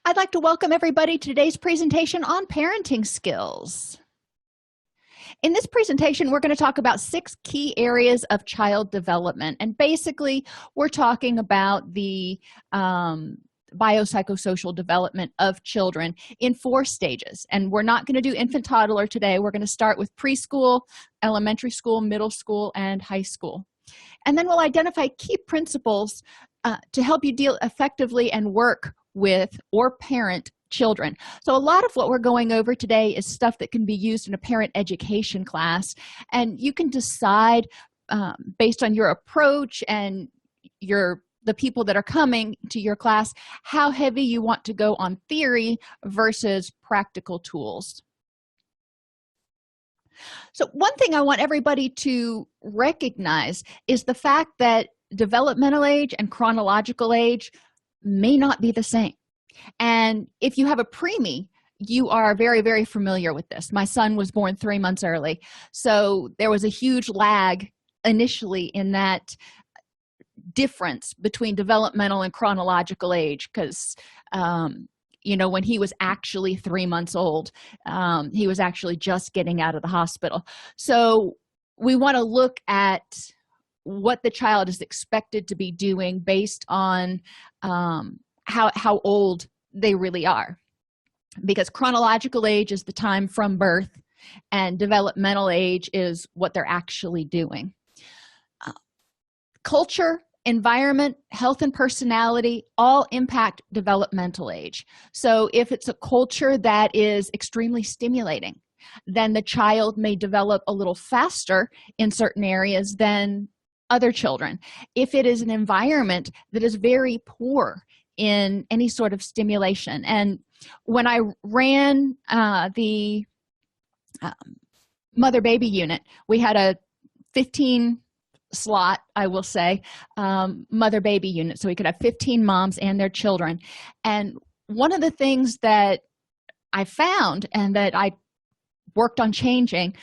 I'd like to welcome everybody to today's presentation on parenting skills. In this presentation, we're going to talk about 6 key areas of child development. And basically, we're talking about the biopsychosocial development of children in 4 stages. And we're not going to do infant toddler today. We're going to start with preschool, elementary school, middle school, and high school. And then we'll identify key principles to help you deal effectively and work with or parent children. So a lot of what we're going over today is stuff that can be used in a parent education class, and you can decide based on your approach and the people that are coming to your class how heavy you want to go on theory versus practical tools. So one thing I want everybody to recognize is the fact that developmental age and chronological age may not be the same. And if you have a preemie, you are very, very familiar with this. My son was born 3 months early, so there was a huge lag initially in that difference between developmental and chronological age because when he was actually 3 months old, he was actually just getting out of the hospital. So we want to look at what the child is expected to be doing based on how old they really are, because chronological age is the time from birth and developmental age is what they're actually doing. Culture, environment, health, and personality all impact developmental age. So if it's a culture that is extremely stimulating, then the child may develop a little faster in certain areas than other children. If it is an environment that is very poor in any sort of stimulation. And when I ran the mother-baby unit, we had a 15 slot, I will say, mother-baby unit, so we could have 15 moms and their children. And one of the things that I found and that I worked on changing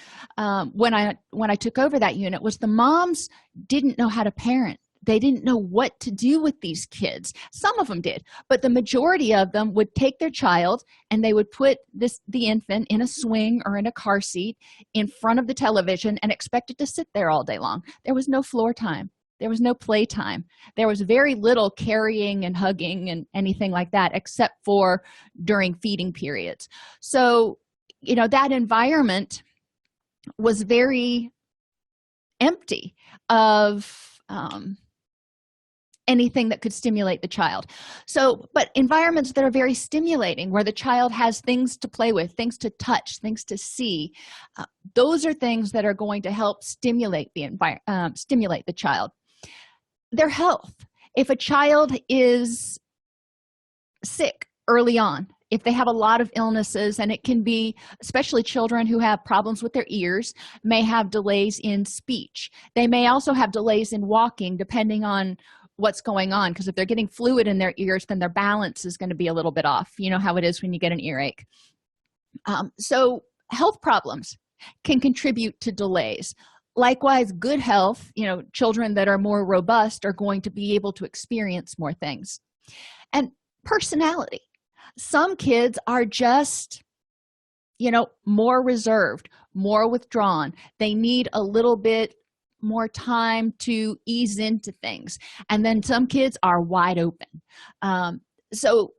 when I took over that unit was the moms didn't know how to parent. They didn't know what to do with these kids. Some of them did, but the majority of them would take their child and they would put the infant in a swing or in a car seat in front of the television and expect it to sit there all day long. There was no floor time. There was no play time. There was very little carrying and hugging and anything like that except for during feeding periods. So, that environment was very empty of anything that could stimulate the child. So, but environments that are very stimulating, where the child has things to play with, things to touch, things to see, those are things that are going to help stimulate the child. Their health. If a child is sick early on, if they have a lot of illnesses, and it can be, especially children who have problems with their ears, may have delays in speech. They may also have delays in walking, depending on what's going on, because if they're getting fluid in their ears, then their balance is going to be a little bit off. You know how it is when you get an earache. So health problems can contribute to delays. Likewise, good health, children that are more robust are going to be able to experience more things. And personality. Some kids are just, more reserved, more withdrawn. They need a little bit more time to ease into things. And then some kids are wide open. So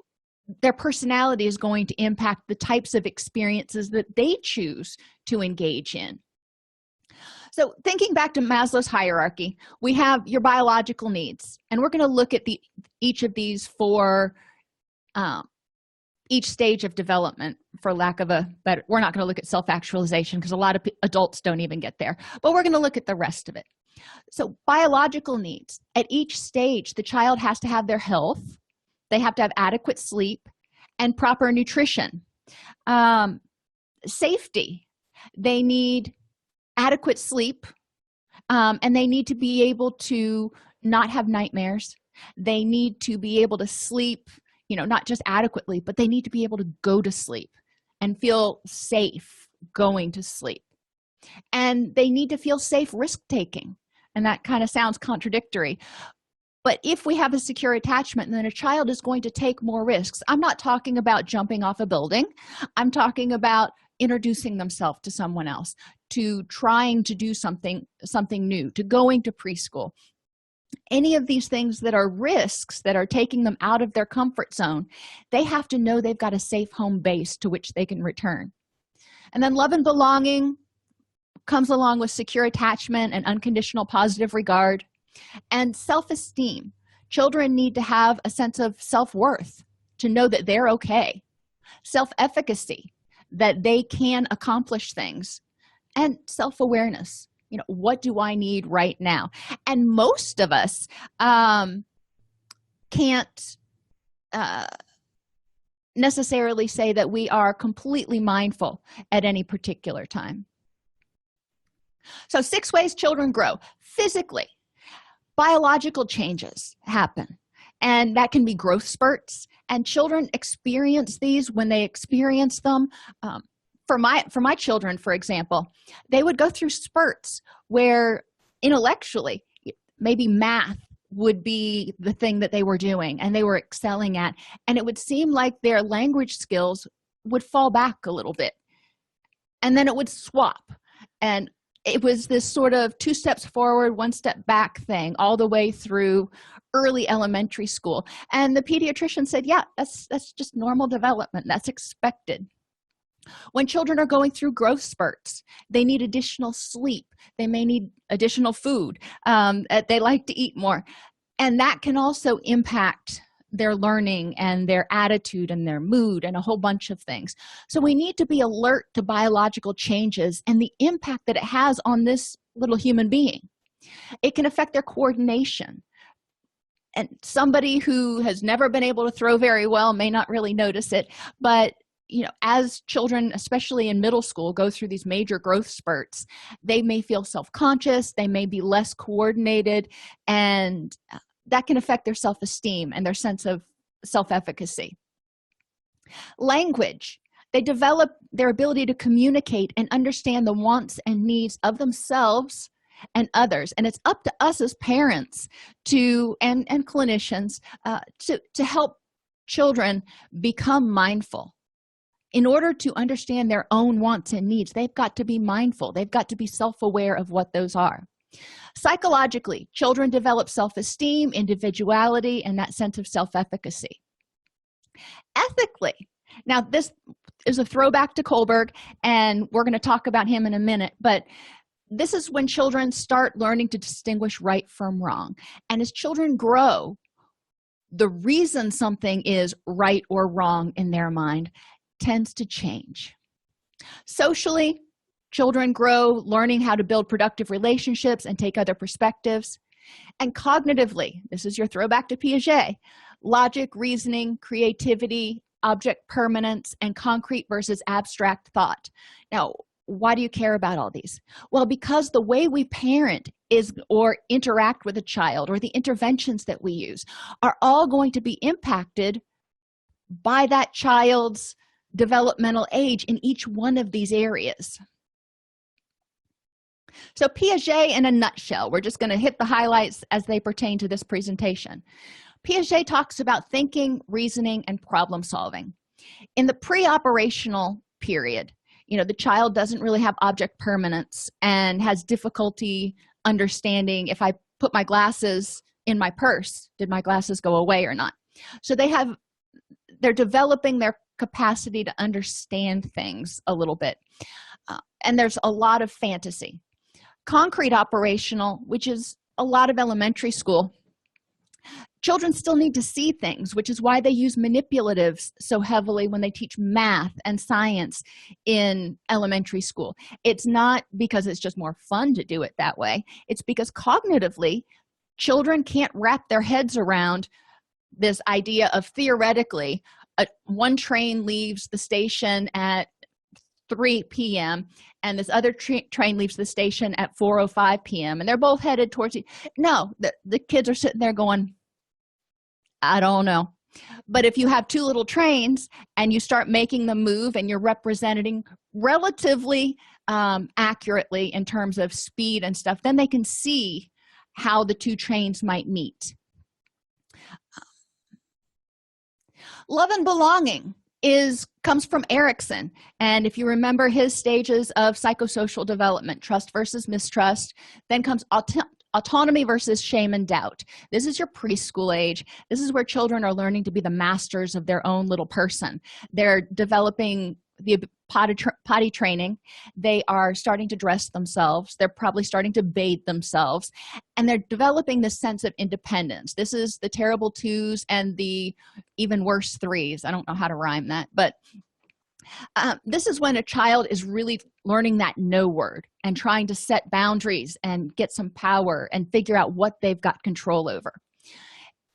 their personality is going to impact the types of experiences that they choose to engage in. So thinking back to Maslow's hierarchy, we have your biological needs, and we're going to look at each of these for each stage of development, for lack of a better. We're not going to look at self-actualization because a lot of adults don't even get there, but we're going to look at the rest of it. So biological needs. At each stage, the child has to have their health. They have to have adequate sleep and proper nutrition. Safety. They need adequate sleep, and they need to be able to not have nightmares. They need to be able to sleep, not just adequately, but they need to be able to go to sleep and feel safe going to sleep. And they need to feel safe risk-taking. And that kind of sounds contradictory. But if we have a secure attachment, then a child is going to take more risks. I'm not talking about jumping off a building. I'm talking about introducing themselves to someone else, to trying to do something new, to going to preschool. Any of these things that are risks that are taking them out of their comfort zone, they have to know they've got a safe home base to which they can return. And then love and belonging comes along with secure attachment and unconditional positive regard. And self-esteem. Children need to have a sense of self-worth, to know that they're okay. Self-efficacy, that they can accomplish things. And self-awareness. What do I need right now? And most of us can't necessarily say that we are completely mindful at any particular time. So 6 ways children grow. Physically, biological changes happen, and that can be growth spurts, and children experience these when they experience them. For my children, for example, they would go through spurts where intellectually maybe math would be the thing that they were doing and they were excelling at, and it would seem like their language skills would fall back a little bit, and then it would swap, and it was this sort of 2 steps forward, 1 step back thing all the way through early elementary school. And the pediatrician said, yeah, that's just normal development. That's expected. When children are going through growth spurts, they need additional sleep. They may need additional food. They like to eat more. And that can also impact their learning and their attitude and their mood and a whole bunch of things. So we need to be alert to biological changes and the impact that it has on this little human being. It can affect their coordination. And somebody who has never been able to throw very well may not really notice it, but as children, especially in middle school, go through these major growth spurts, they may feel self-conscious, they may be less coordinated, and that can affect their self-esteem and their sense of self-efficacy. Language. They develop their ability to communicate and understand the wants and needs of themselves and others. And it's up to us as parents and clinicians to help children become mindful. In order to understand their own wants and needs, they've got to be mindful. They've got to be self-aware of what those are. Psychologically, children develop self-esteem, individuality, and that sense of self-efficacy. Ethically, now this is a throwback to Kohlberg, and we're going to talk about him in a minute, but this is when children start learning to distinguish right from wrong. And as children grow, the reason something is right or wrong in their mind tends to change. Socially, children grow learning how to build productive relationships and take other perspectives. And cognitively, this is your throwback to Piaget, logic, reasoning, creativity, object permanence, and concrete versus abstract thought. Now, why do you care about all these? Well, because the way we parent or interact with a child, or the interventions that we use, are all going to be impacted by that child's developmental age in each one of these areas. So Piaget in a nutshell, we're just going to hit the highlights as they pertain to this presentation. Piaget talks about thinking, reasoning, and problem solving. In the pre-operational period, the child doesn't really have object permanence and has difficulty understanding, if I put my glasses in my purse, did my glasses go away or not? So they're developing their capacity to understand things a little bit. And there's a lot of fantasy. Concrete operational, which is a lot of elementary school, children still need to see things, which is why they use manipulatives so heavily when they teach math and science in elementary school. It's not because it's just more fun to do it that way. It's because cognitively, children can't wrap their heads around this idea of theoretically, one train leaves the station at 3 p.m. and this other train leaves the station at 4:05 p.m. and they're both headed towards no, the kids are sitting there going, I don't know. But if you have 2 little trains and you start making them move and you're representing relatively accurately in terms of speed and stuff, then they can see how the 2 trains might meet. Love and belonging comes from Erikson, and if you remember his stages of psychosocial development, trust versus mistrust, then comes autonomy versus shame and doubt. This is your preschool age. This is where children are learning to be the masters of their own little person. They're developing the potty training. They are starting to dress themselves. They're probably starting to bathe themselves, and they're developing this sense of independence. This is the terrible twos and the even worse threes. I don't know how to rhyme that, but this is when a child is really learning that no word and trying to set boundaries and get some power and figure out what they've got control over.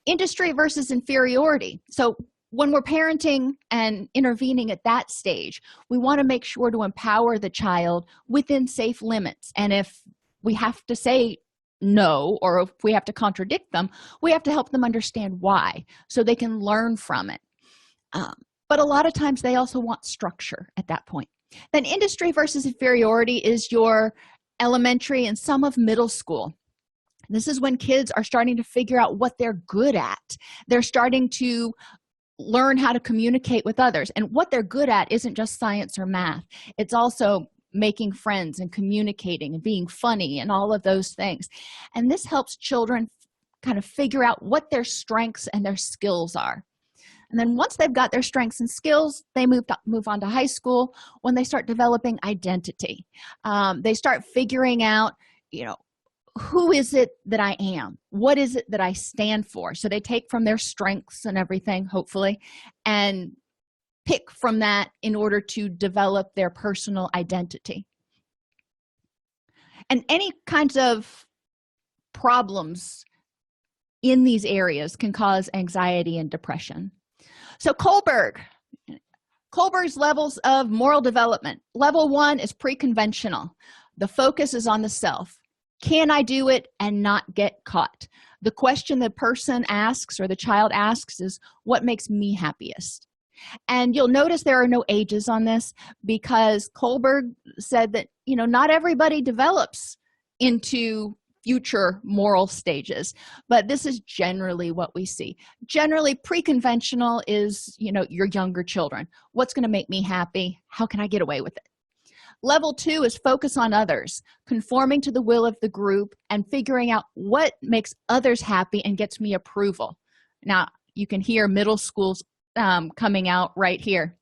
Industry versus inferiority. So when we're parenting and intervening at that stage, we want to make sure to empower the child within safe limits. And if we have to say no, or if we have to contradict them, we have to help them understand why so they can learn from it. But a lot of times they also want structure at that point. Then industry versus inferiority is your elementary and some of middle school. This is when kids are starting to figure out what they're good at. They're starting to learn how to communicate with others. And what they're good at isn't just science or math. It's also making friends and communicating and being funny and all of those things. And this helps children kind of figure out what their strengths and their skills are. And then once they've got their strengths and skills, they move on to high school when they start developing identity. They start figuring out, who is it that I am? What is it that I stand for? So they take from their strengths and everything, hopefully, and pick from that in order to develop their personal identity. And any kinds of problems in these areas can cause anxiety and depression. So Kohlberg's levels of moral development. Level 1 is pre-conventional. The focus is on the self. Can I do it and not get caught? The question the person asks or the child asks is, what makes me happiest? And you'll notice there are no ages on this, because Kohlberg said that, not everybody develops into future moral stages, but this is generally what we see. Generally, pre-conventional is, your younger children. What's going to make me happy? How can I get away with it? Level 2 is focus on others, conforming to the will of the group and figuring out what makes others happy and gets me approval. Now, you can hear middle schools coming out right here.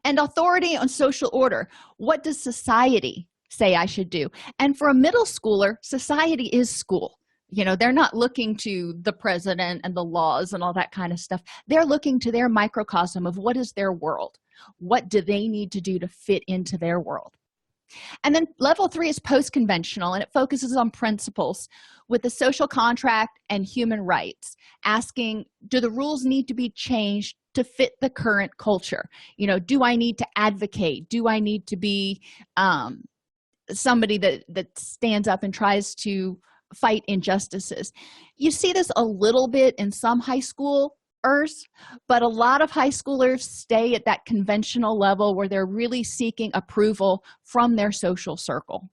And authority on social order. What does society say I should do? And for a middle schooler, society is school. They're not looking to the president and the laws and all that kind of stuff. They're looking to their microcosm of what is their world. What do they need to do to fit into their world? And then level 3 is post-conventional, and it focuses on principles with the social contract and human rights, asking, do the rules need to be changed to fit the current culture? Do I need to advocate? Do I need to be somebody that stands up and tries to fight injustices? You see this a little bit in some high schoolers, but a lot of high schoolers stay at that conventional level where they're really seeking approval from their social circle.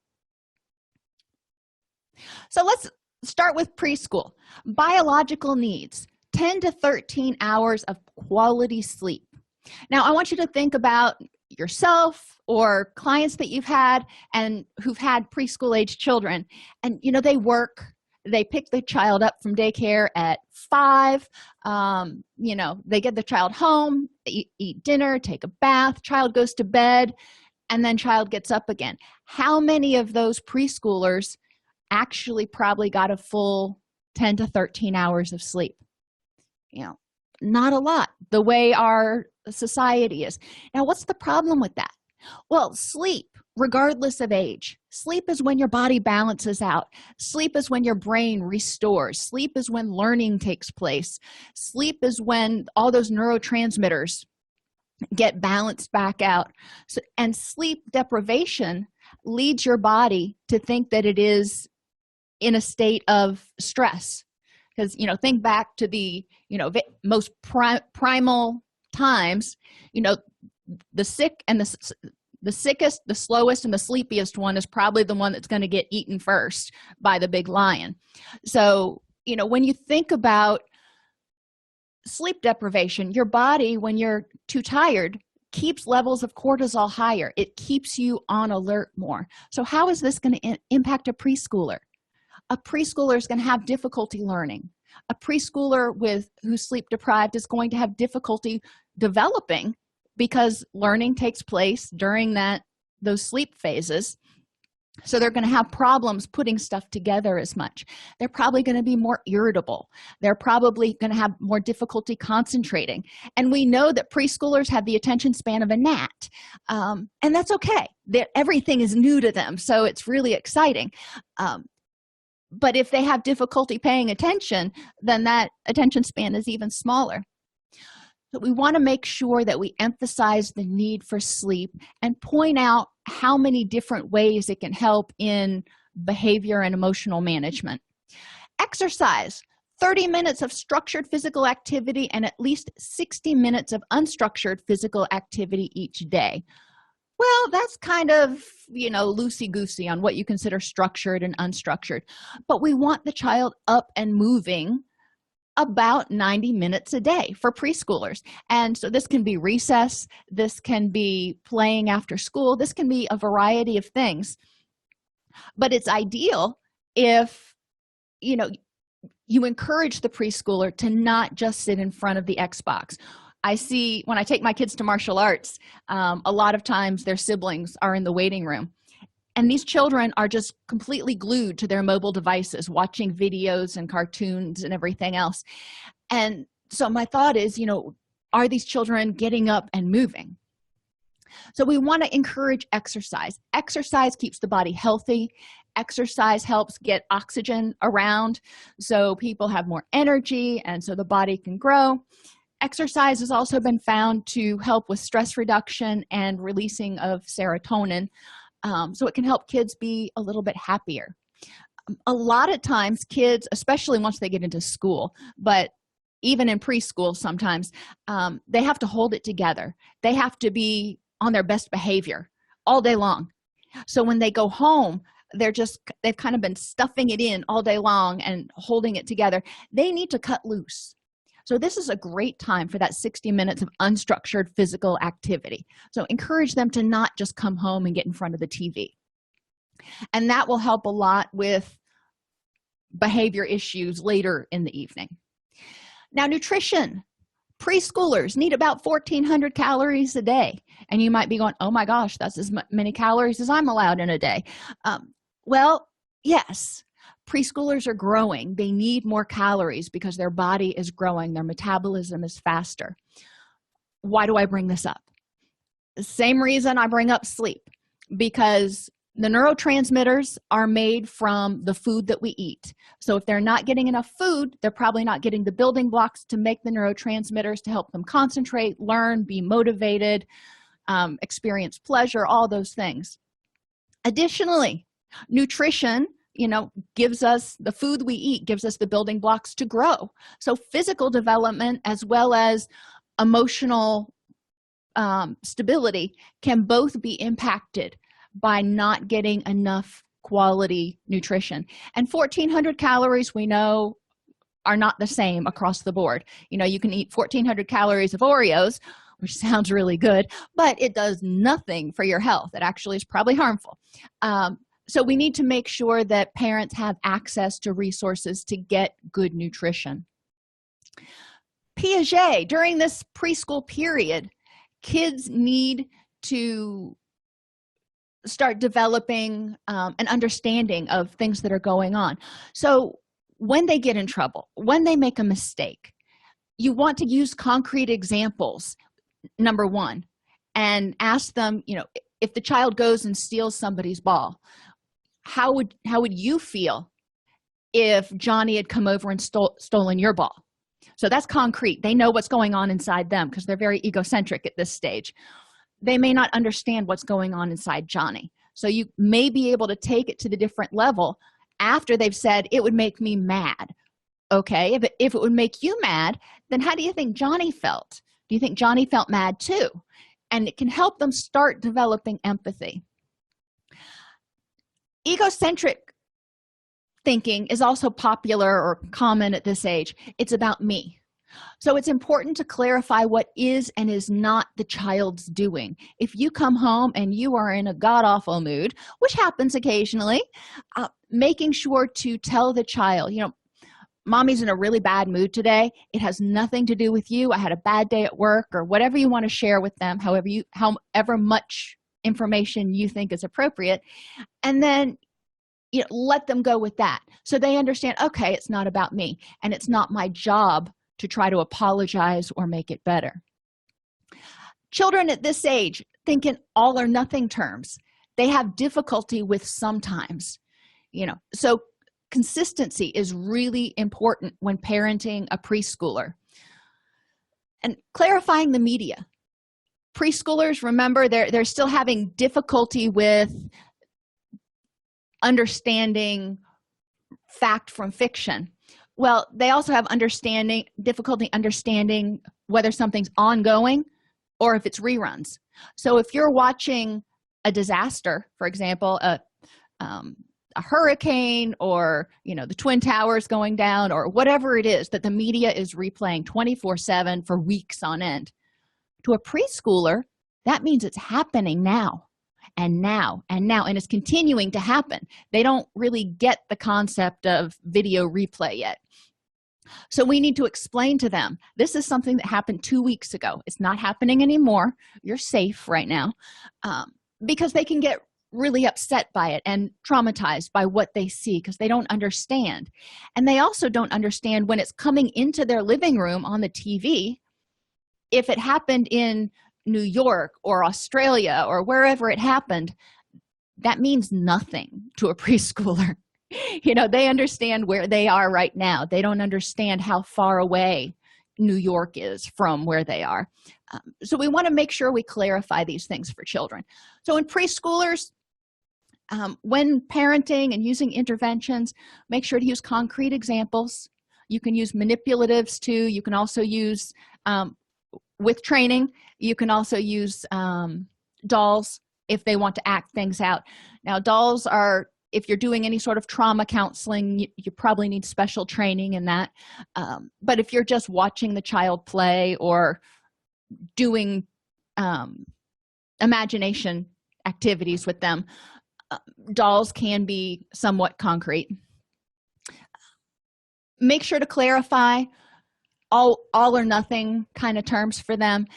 So let's start with preschool. Biological needs, 10 to 13 hours of quality sleep. Now, I want you to think about yourself or clients that you've had and who've had preschool age children, and they work. They pick the child up from daycare at 5. They get the child home, they eat dinner, take a bath, child goes to bed, and then child gets up again. How many of those preschoolers actually probably got a full 10 to 13 hours of sleep? Not a lot, the way our society is. Now, what's the problem with that? Well, sleep, regardless of age. Sleep is when your body balances out. Sleep is when your brain restores. Sleep is when learning takes place. Sleep is when all those neurotransmitters get balanced back out. And sleep deprivation leads your body to think that it is in a state of stress. Because, think back to the, most primal times, the sick and the sickest, the slowest, and the sleepiest one is probably the one that's going to get eaten first by the big lion. So, when you think about sleep deprivation, your body, when you're too tired, keeps levels of cortisol higher. It keeps you on alert more. So how is this going to impact a preschooler? A preschooler is going to have difficulty learning. A preschooler who's sleep deprived is going to have difficulty developing, because learning takes place during those sleep phases. So they're going to have problems putting stuff together as much. They're probably going to be more irritable. They're probably going to have more difficulty concentrating. And we know that preschoolers have the attention span of a gnat. And that's okay. Everything is new to them, so it's really exciting. But if they have difficulty paying attention, then that attention span is even smaller. So we want to make sure that we emphasize the need for sleep and point out how many different ways it can help in behavior and emotional management. Exercise, 30 minutes of structured physical activity and at least 60 minutes of unstructured physical activity each day. Well, that's kind of, loosey-goosey on what you consider structured and unstructured. But we want the child up and moving about 90 minutes a day for preschoolers. And so this can be recess, this can be playing after school, this can be a variety of things. But it's ideal if you encourage the preschooler to not just sit in front of the Xbox. I see when I take my kids to martial arts, a lot of times their siblings are in the waiting room. And these children are just completely glued to their mobile devices, watching videos and cartoons and everything else. And so my thought is, are these children getting up and moving? So we want to encourage exercise. Exercise keeps the body healthy. Exercise helps get oxygen around, so people have more energy, and so the body can grow. Exercise has also been found to help with stress reduction and releasing of serotonin. So it can help kids be a little bit happier. A lot of times kids, especially once they get into school, but even in preschool sometimes, they have to hold it together. They have to be on their best behavior all day long. So when they go home, they've kind of been stuffing it in all day long and holding it together. They need to cut loose. So this is a great time for that 60 minutes of unstructured physical activity. So encourage them to not just come home and get in front of the TV. And that will help a lot with behavior issues later in the evening. Now, nutrition. Preschoolers need about 1,400 calories a day. And you might be going, oh my gosh, that's as many calories as I'm allowed in a day. Well, yes. Preschoolers are growing. They need more calories because their body is growing. Their metabolism is faster. Why do I bring this up? The same reason I bring up sleep, because the neurotransmitters are made from the food that we eat. So if they're not getting enough food, they're probably not getting the building blocks to make the neurotransmitters to help them concentrate, learn, be motivated, experience pleasure, all those things. Additionally, nutrition gives us the food we eat, gives us the building blocks to grow. So physical development as well as emotional stability can both be impacted by not getting enough quality nutrition. And 1,400 calories, we know, are not the same across the board. You can eat 1,400 calories of Oreos, which sounds really good, but it does nothing for your health. It actually is probably harmful. So we need to make sure that parents have access to resources to get good nutrition. Piaget, during this preschool period, kids need to start developing an understanding of things that are going on. So when they get in trouble, when they make a mistake, you want to use concrete examples, number one, and ask them, if the child goes and steals somebody's ball, how would you feel if Johnny had come over and stolen your ball? So that's concrete. They know what's going on inside them because they're very egocentric at this stage. They may not understand what's going on inside Johnny. So you may be able to take it to the different level after they've said, it would make me mad. Okay, if it would make you mad, then how do you think Johnny felt? Do you think Johnny felt mad too? And it can help them start developing empathy. Egocentric thinking is also popular or common at this age. It's about me. So it's important to clarify what is and is not the child's doing. If you come home and you are in a god-awful mood, which happens occasionally, making sure to tell the child, mommy's in a really bad mood today. It has nothing to do with you. I had a bad day at work, or whatever you want to share with them, however much information you think is appropriate. And then let them go with that, so they understand, okay, it's not about me, and it's not my job to try to apologize or make it better. Children at this age think in all or nothing terms. They have difficulty with sometimes, so consistency is really important when parenting a preschooler. And clarifying the media. Preschoolers, remember, they're still having difficulty with understanding fact from fiction. Well, they also have difficulty understanding whether something's ongoing or if it's reruns. So if you're watching a disaster, for example, a hurricane, or the Twin Towers going down, or whatever it is that the media is replaying 24/7 for weeks on end, to a preschooler, that means it's happening now and now and now, and it's continuing to happen. They don't really get the concept of video replay yet. So we need to explain to them, this is something that happened 2 weeks ago. It's not happening anymore. You're safe right now, because they can get really upset by it and traumatized by what they see, because they don't understand. And they also don't understand when it's coming into their living room on the TV. If it happened in New York or Australia or wherever it happened, that means nothing to a preschooler. They understand where they are right now. They don't understand how far away New York is from where they are. So we want to make sure we clarify these things for children. So in preschoolers, when parenting and using interventions, make sure to use concrete examples. You can use manipulatives too. You can also use, with training, you can also use dolls if they want to act things out. Now, dolls are, if you're doing any sort of trauma counseling, you probably need special training in that. But if you're just watching the child play or doing imagination activities with them, dolls can be somewhat concrete. Make sure to clarify all or nothing kind of terms for them,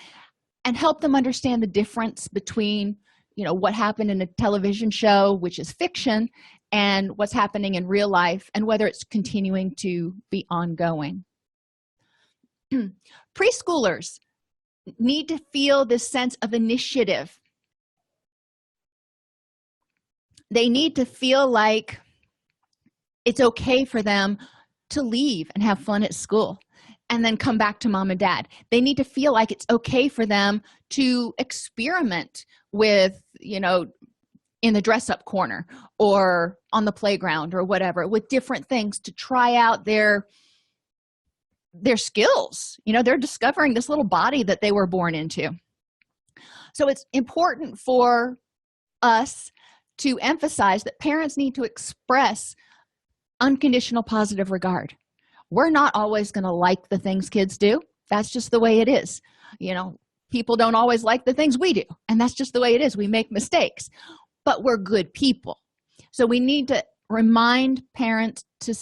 and help them understand the difference between what happened in a television show, which is fiction, and what's happening in real life, and whether it's continuing to be ongoing. Preschoolers need to feel this sense of initiative. They need to feel like it's okay for them to leave and have fun at school and then come back to mom and dad. They need to feel like it's okay for them to experiment with, in the dress-up corner or on the playground or whatever, with different things to try out their skills. They're discovering this little body that they were born into. So it's important for us to emphasize that parents need to express unconditional positive regard. We're not always going to like the things kids do. That's just the way it is. People don't always like the things we do, and that's just the way it is. We make mistakes, but we're good people. So we need to remind parents to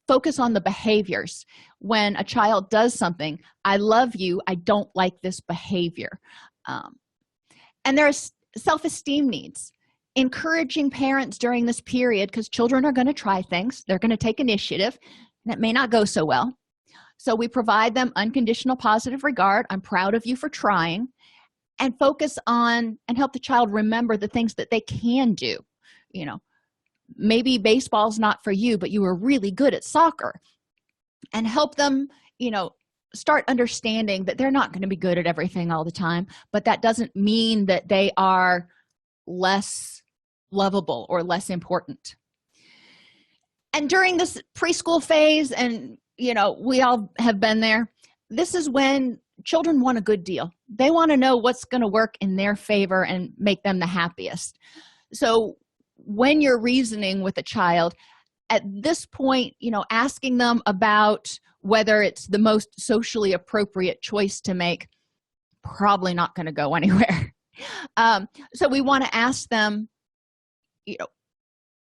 focus on the behaviors. When a child does something, I love you, I don't like this behavior. And there's self-esteem needs. Encouraging parents during this period, because children are going to try things, they're going to take initiative, and it may not go so well. So we provide them unconditional positive regard. I'm proud of you for trying, and focus on and help the child remember the things that they can do. Maybe baseball's not for you, but you were really good at soccer, and help them, start understanding that they're not going to be good at everything all the time, but that doesn't mean that they are less lovable or less important. And during this preschool phase, and we all have been there, this is when children want a good deal. They want to know what's going to work in their favor and make them the happiest. So when you're reasoning with a child, at this point, asking them about whether it's the most socially appropriate choice to make, probably not going to go anywhere. So we want to ask them,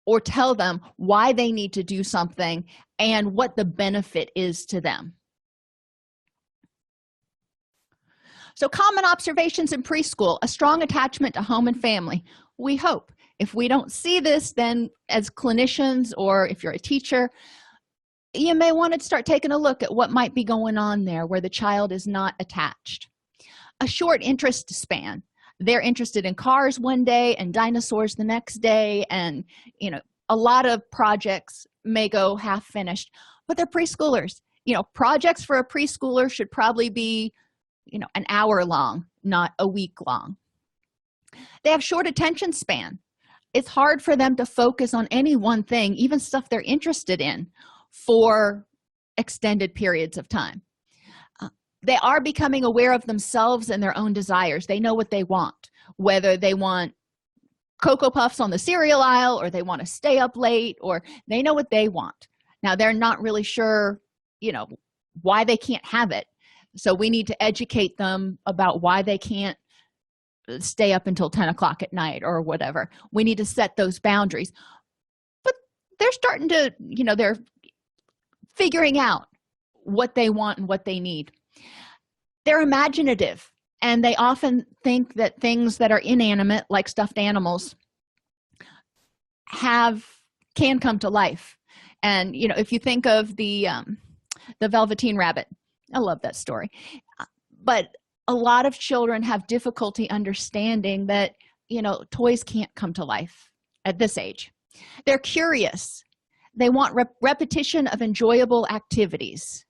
or tell them why they need to do something and what the benefit is to them. So common observations in preschool: a strong attachment to home and family. We hope. If we don't see this, then as clinicians, or if you're a teacher, you may want to start taking a look at what might be going on there where the child is not attached. A short interest span. They're interested in cars one day and dinosaurs the next day, and a lot of projects may go half finished, but they're preschoolers. Projects for a preschooler should probably be an hour long, not a week long. They have short attention span. It's hard for them to focus on any one thing, even stuff they're interested in, for extended periods of time. They are becoming aware of themselves and their own desires. They know what they want, whether they want Cocoa Puffs on the cereal aisle, or they want to stay up late, or they know what they want. Now, they're not really sure, why they can't have it. So we need to educate them about why they can't stay up until 10 o'clock at night or whatever. We need to set those boundaries. But they're starting to, they're figuring out what they want and what they need. They're imaginative, and they often think that things that are inanimate, like stuffed animals, can come to life. And if you think of the Velveteen Rabbit, I love that story. But a lot of children have difficulty understanding that toys can't come to life at this age. They're curious. They want repetition of enjoyable activities.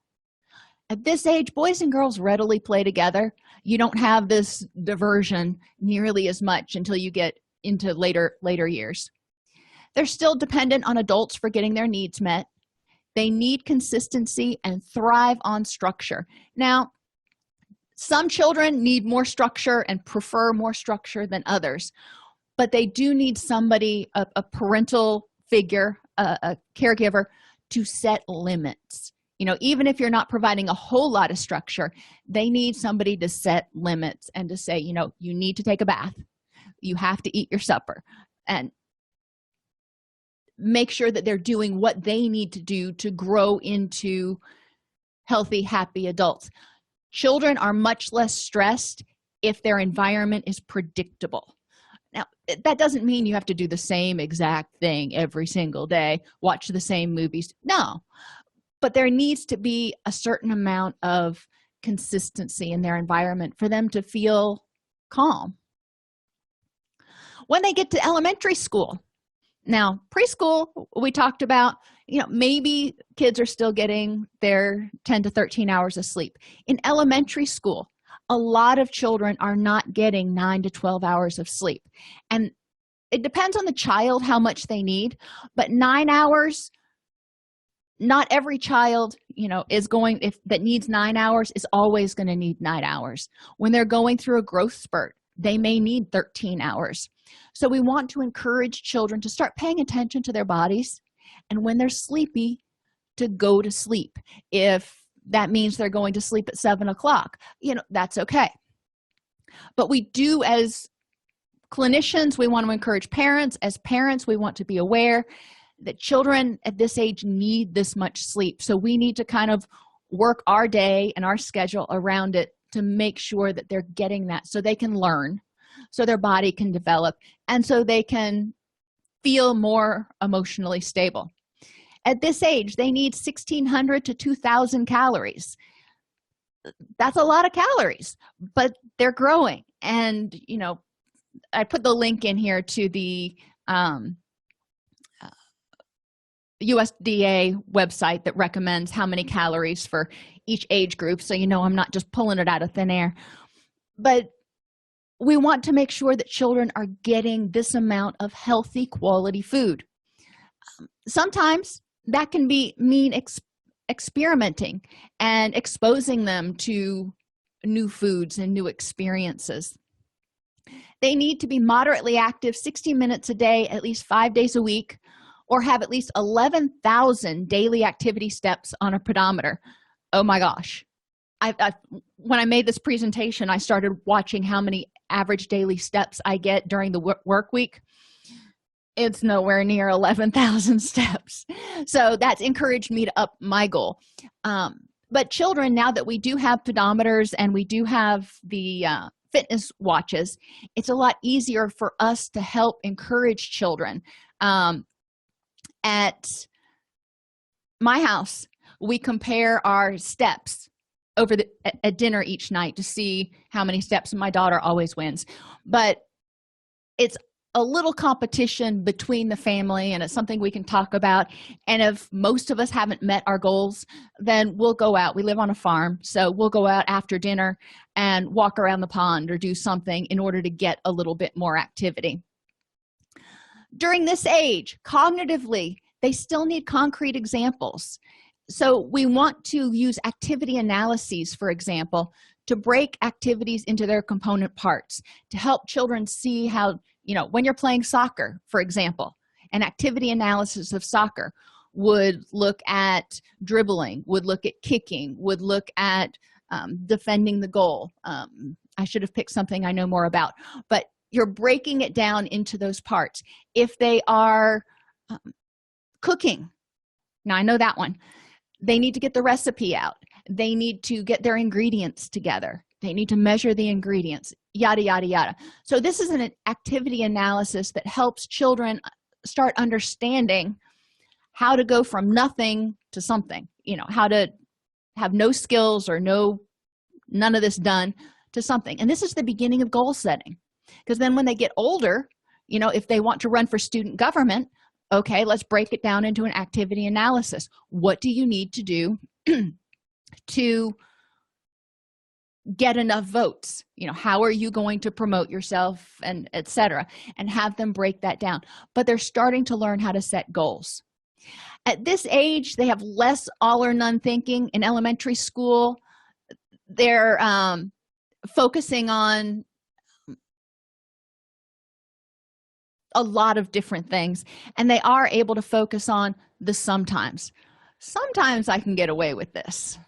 At this age, boys and girls readily play together. You don't have this diversion nearly as much until you get into later years. They're still dependent on adults for getting their needs met. They need consistency and thrive on structure. Now, some children need more structure and prefer more structure than others, but they do need somebody, a parental figure, a caregiver, to set limits. Even if you're not providing a whole lot of structure, they need somebody to set limits and to say, you need to take a bath. You have to eat your supper, and make sure that they're doing what they need to do to grow into healthy, happy adults. Children are much less stressed if their environment is predictable. Now, that doesn't mean you have to do the same exact thing every single day, watch the same movies. No. But there needs to be a certain amount of consistency in their environment for them to feel calm. When they get to elementary school, now preschool, we talked about, maybe kids are still getting their 10 to 13 hours of sleep. In elementary school, a lot of children are not getting 9 to 12 hours of sleep. And it depends on the child how much they need, but 9 hours, not every child that needs 9 hours is always going to need 9 hours. When they're going through a growth spurt, they may need 13 hours. So we want to encourage children to start paying attention to their bodies, and when they're sleepy, to go to sleep. If that means they're going to sleep at 7 o'clock, that's okay. But we do, as clinicians, we want to encourage parents. As parents, we want to be aware that children at this age need this much sleep. So we need to kind of work our day and our schedule around it to make sure that they're getting that, so they can learn, so their body can develop, and so they can feel more emotionally stable. At this age, they need 1,600 to 2,000 calories. That's a lot of calories, but they're growing. And, I put the link in here to the USDA website that recommends how many calories for each age group, so I'm not just pulling it out of thin air. But we want to make sure that children are getting this amount of healthy, quality food. Sometimes that can mean experimenting and exposing them to new foods and new experiences. They need to be moderately active 60 minutes a day, at least 5 days a week, or have at least 11,000 daily activity steps on a pedometer. Oh my gosh. When I made this presentation, I started watching how many average daily steps I get during the work week. It's nowhere near 11,000 steps. So that's encouraged me to up my goal. But children, now that we do have pedometers and we do have the fitness watches, it's a lot easier for us to help encourage children. At my house, we compare our steps at dinner each night to see how many steps, and my daughter always wins. But it's a little competition between the family, and it's something we can talk about. And if most of us haven't met our goals, then we'll go out. We live on a farm, so we'll go out after dinner and walk around the pond or do something in order to get a little bit more activity. During this age, cognitively, they still need concrete examples. So we want to use activity analyses, for example, to break activities into their component parts, to help children see how, when you're playing soccer, for example, an activity analysis of soccer would look at dribbling, would look at kicking, would look at defending the goal. I should have picked something I know more about, but you're breaking it down into those parts. If they are cooking, now I know that one, they need to get the recipe out. They need to get their ingredients together. They need to measure the ingredients, yada, yada, yada. So this is an activity analysis that helps children start understanding how to go from nothing to something, how to have no skills or none of this done to something. And this is the beginning of goal setting, because then when they get older, if they want to run for student government, okay, let's break it down into an activity analysis. What do you need to do to get enough votes? How are you going to promote yourself, and etc., and have them break that down. But they're starting to learn how to set goals. At this age, they have less all or none thinking. In elementary school, they're focusing on a lot of different things, and they are able to focus on the sometimes. Sometimes I can get away with this.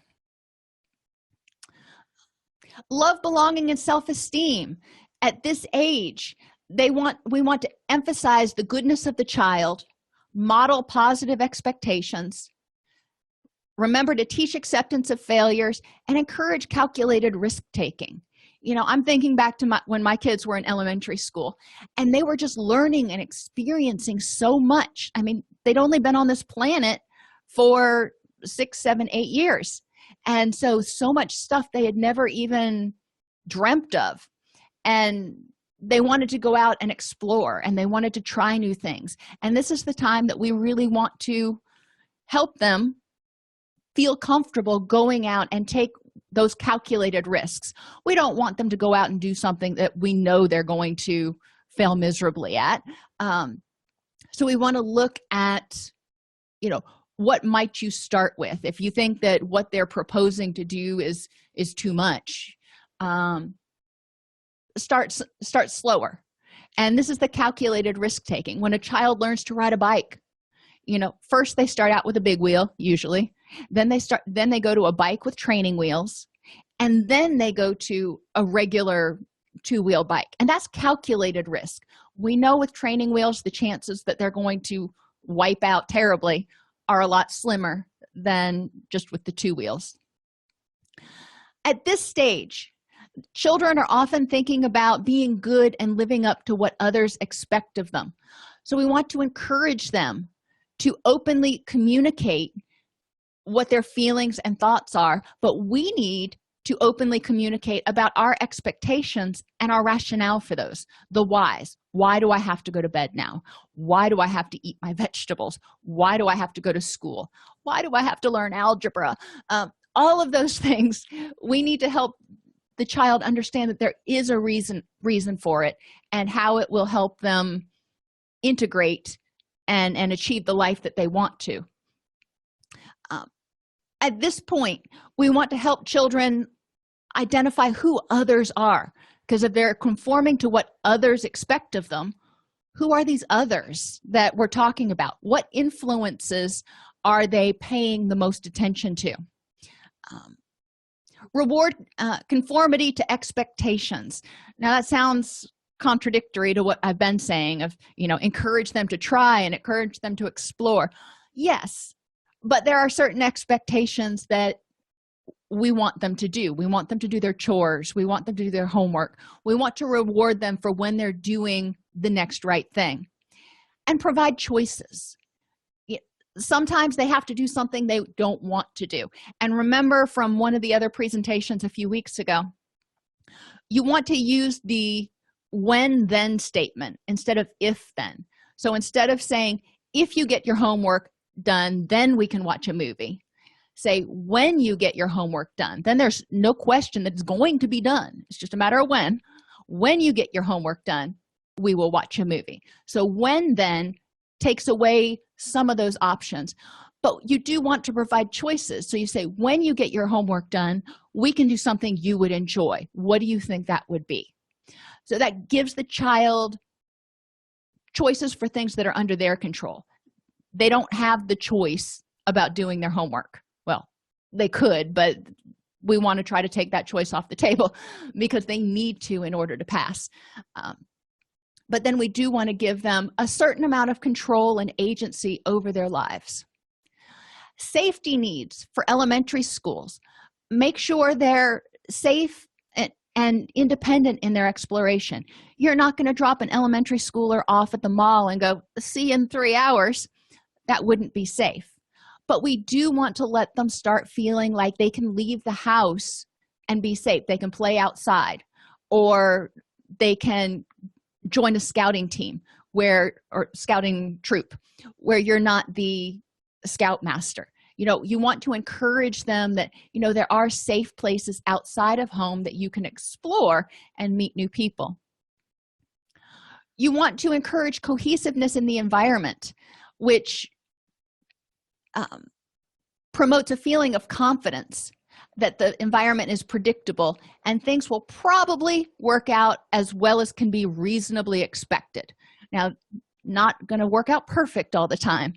Love, belonging, and self-esteem. At this age, we want to emphasize the goodness of the child, model positive expectations, remember to teach acceptance of failures, and encourage calculated risk-taking. I'm thinking back to when my kids were in elementary school, and they were just learning and experiencing so much. I mean, they'd only been on this planet for 6, 7, 8 years. And so much stuff they had never even dreamt of. And they wanted to go out and explore, and they wanted to try new things. And this is the time that we really want to help them feel comfortable going out and take those calculated risks. We don't want them to go out and do something that we know they're going to fail miserably at. So we want to look at, what might you start with? If you think that what they're proposing to do is too much, start slower. And this is the calculated risk taking. When a child learns to ride a bike, first they start out with a big wheel, usually. Then they go to a bike with training wheels, and then they go to a regular 2-wheel bike. And that's calculated risk. We know with training wheels, the chances that they're going to wipe out terribly are a lot slimmer than just with the 2 wheels. At this stage, children are often thinking about being good and living up to what others expect of them. So we want to encourage them to openly communicate what their feelings and thoughts are, but we need to openly communicate about our expectations and our rationale for those, the whys. Why do I have to go to bed now? Why do I have to eat my vegetables? Why do I have to go to school? Why do I have to learn algebra? All of those things, we need to help the child understand that there is a reason for it, and how it will help them integrate and achieve the life that they want to. At this point, we want to help children identify who others are, because if they're conforming to what others expect of them, who are these others that we're talking about? What influences are they paying the most attention to? Reward conformity to expectations. Now that sounds contradictory to what I've been saying of, encourage them to try and encourage them to explore. Yes, but there are certain expectations that we want them to do. We want them to do their chores. We want them to do their homework. We want to reward them for when they're doing the next right thing and provide choices. Sometimes they have to do something they don't want to do. And remember from one of the other presentations a few weeks ago, you want to use the when then statement instead of if then. So instead of saying, if you get your homework done, then we can watch a movie, say when you get your homework done, then there's no question that it's going to be done. It's just a matter of when you get your homework done, we will watch a movie. So when then takes away some of those options, but you do want to provide choices. So you say, when you get your homework done, we can do something you would enjoy. What do you think that would be? So that gives the child choices for things that are under their control. They don't have the choice about doing their homework. Well, they could, but we want to try to take that choice off the table because they need to in order to pass. But then we do want to give them a certain amount of control and agency over their lives. Safety needs for elementary schools. Make sure they're safe and independent in their exploration. You're not going to drop an elementary schooler off at the mall and go, see you in 3 hours. That wouldn't be safe. But we do want to let them start feeling like they can leave the house and be safe. They can play outside, or they can join a scouting team or scouting troop where you're not the scoutmaster. You want to encourage them that there are safe places outside of home that you can explore and meet new people. You want to encourage cohesiveness in the environment, which promotes a feeling of confidence that the environment is predictable and things will probably work out as well as can be reasonably expected. Now, not going to work out perfect all the time,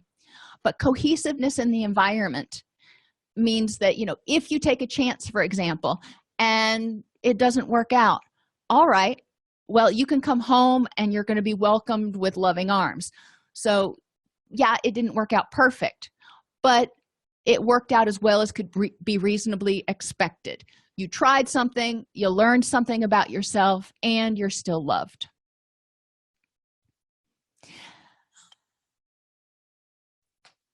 but cohesiveness in the environment means that, if you take a chance, for example, and it doesn't work out, all right, well, you can come home and you're going to be welcomed with loving arms. So, yeah, it didn't work out perfect, but it worked out as well as could be reasonably expected. You tried something, you learned something about yourself, and you're still loved.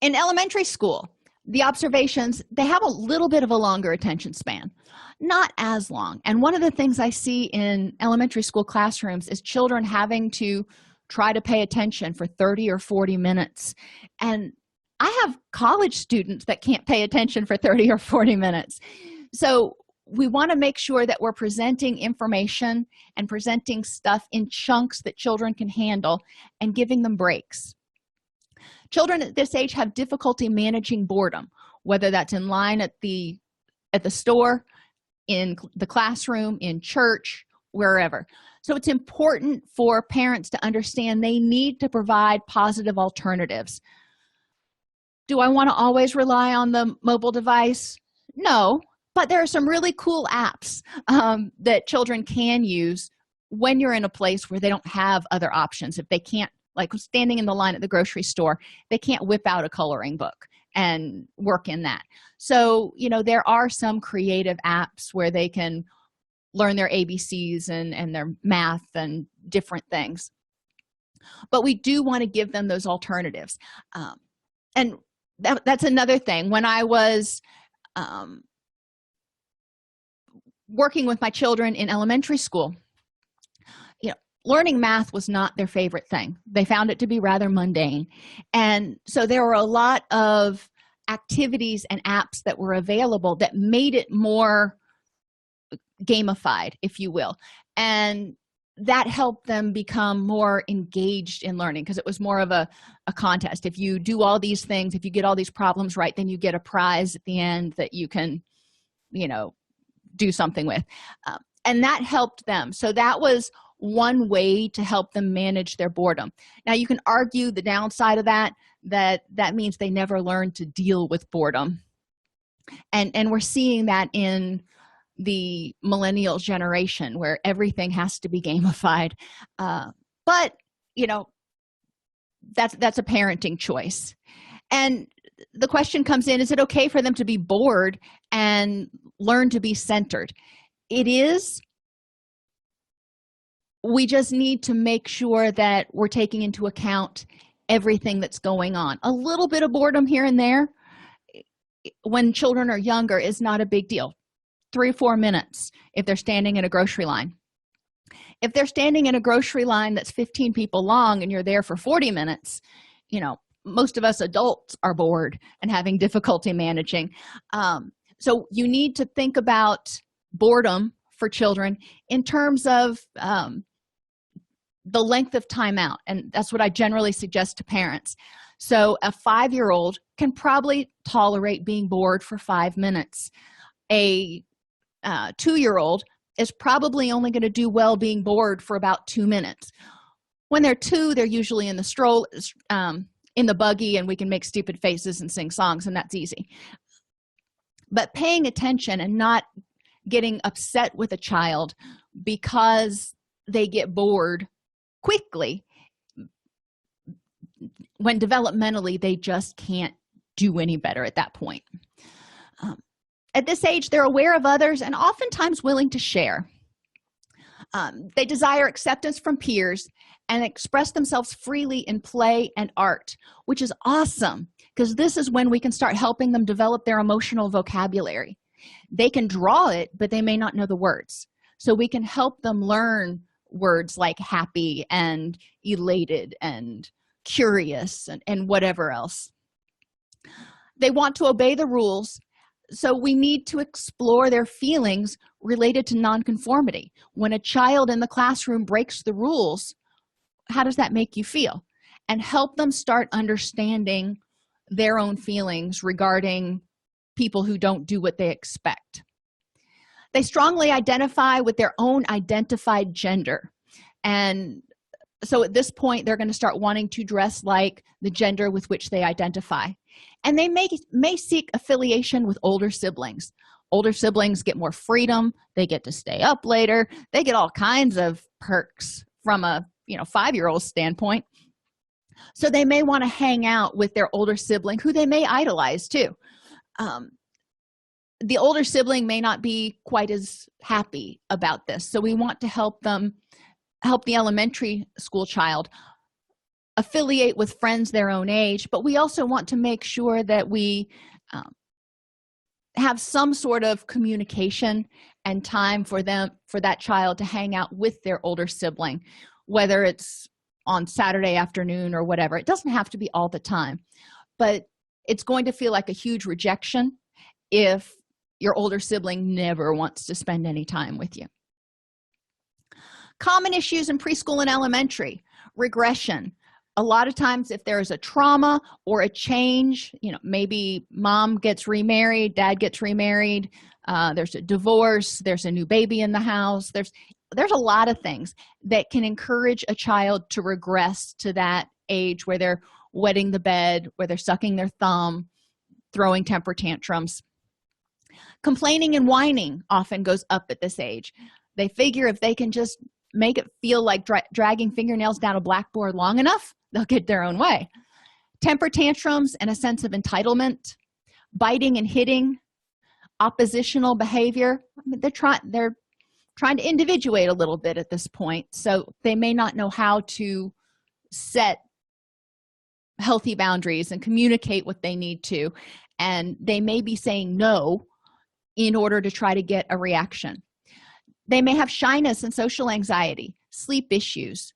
In elementary school, the observations, they have a little bit of a longer attention span, not as long. And one of the things I see in elementary school classrooms is children having to try to pay attention for 30 or 40 minutes. And I have college students that can't pay attention for 30 or 40 minutes. So we want to make sure that we're presenting information and presenting stuff in chunks that children can handle and giving them breaks. Children at this age have difficulty managing boredom, whether that's in line at the store, in the classroom, in church, wherever. So it's important for parents to understand they need to provide positive alternatives. Do I want to always rely on the mobile device? No, but there are some really cool apps that children can use when you're in a place where they don't have other options. If they can't, like standing in the line at the grocery store, they can't whip out a coloring book and work in that. So, there are some creative apps where they can learn their ABCs and their math and different things. But we do want to give them those alternatives. And that's another thing. When I was working with my children in elementary school, learning math was not their favorite thing. They found it to be rather mundane. And so there were a lot of activities and apps that were available that made it more gamified, if you will. And that helped them become more engaged in learning because it was more of a contest. If you do all these things, if you get all these problems right, then you get a prize at the end that you can, do something with. And that helped them. So that was one way to help them manage their boredom. Now, you can argue the downside of that means they never learn to deal with boredom. And we're seeing that in the millennial generation where everything has to be gamified. But, that's a parenting choice. And the question comes in, is it okay for them to be bored and learn to be centered? It is. We just need to make sure that we're taking into account everything that's going on. A little bit of boredom here and there when children are younger is not a big deal. 3 or 4 minutes if they're standing in a grocery line. If they're standing in a grocery line that's 15 people long and you're there for 40 minutes, most of us adults are bored and having difficulty managing. So you need to think about boredom for children in terms of the length of time out, and that's what I generally suggest to parents. So a 5-year-old can probably tolerate being bored for 5 minutes. A 2-year-old is probably only going to do well being bored for about 2 minutes. When they're 2, they're usually in the stroll, in the buggy, and we can make stupid faces and sing songs, and that's easy. But paying attention and not getting upset with a child because they get bored quickly, when developmentally they just can't do any better at that point. At this age, they're aware of others and oftentimes willing to share. They desire acceptance from peers and express themselves freely in play and art, which is awesome because this is when we can start helping them develop their emotional vocabulary. They can draw it, but they may not know the words. So we can help them learn words like happy and elated and curious and whatever else. They want to obey the rules, so we need to explore their feelings related to nonconformity. When a child in the classroom breaks the rules, how does that make you feel? And help them start understanding their own feelings regarding people who don't do what they expect. They strongly identify with their own identified gender. And so at this point, they're going to start wanting to dress like the gender with which they identify. And they may seek affiliation with older siblings. Older siblings get more freedom. They get to stay up later. They get all kinds of perks from a 5-year-old standpoint. So they may want to hang out with their older sibling, who they may idolize too. The older sibling may not be quite as happy about this. So we want to help the elementary school child affiliate with friends their own age, but we also want to make sure that we have some sort of communication and time for that child to hang out with their older sibling, whether it's on Saturday afternoon or whatever. It doesn't have to be all the time, but it's going to feel like a huge rejection if your older sibling never wants to spend any time with you. Common issues in preschool and elementary: regression. A lot of times if there is a trauma or a change, maybe mom gets remarried, dad gets remarried, there's a divorce, there's a new baby in the house, there's a lot of things that can encourage a child to regress to that age where they're wetting the bed, where they're sucking their thumb, throwing temper tantrums. Complaining and whining often goes up at this age. They figure if they can just make it feel like dragging fingernails down a blackboard long enough, they'll get their own way. Temper tantrums and a sense of entitlement, biting and hitting, oppositional behavior. They're trying to individuate a little bit at this point, so they may not know how to set healthy boundaries and communicate what they need to, and they may be saying no in order to try to get a reaction. They may have shyness and social anxiety, sleep issues.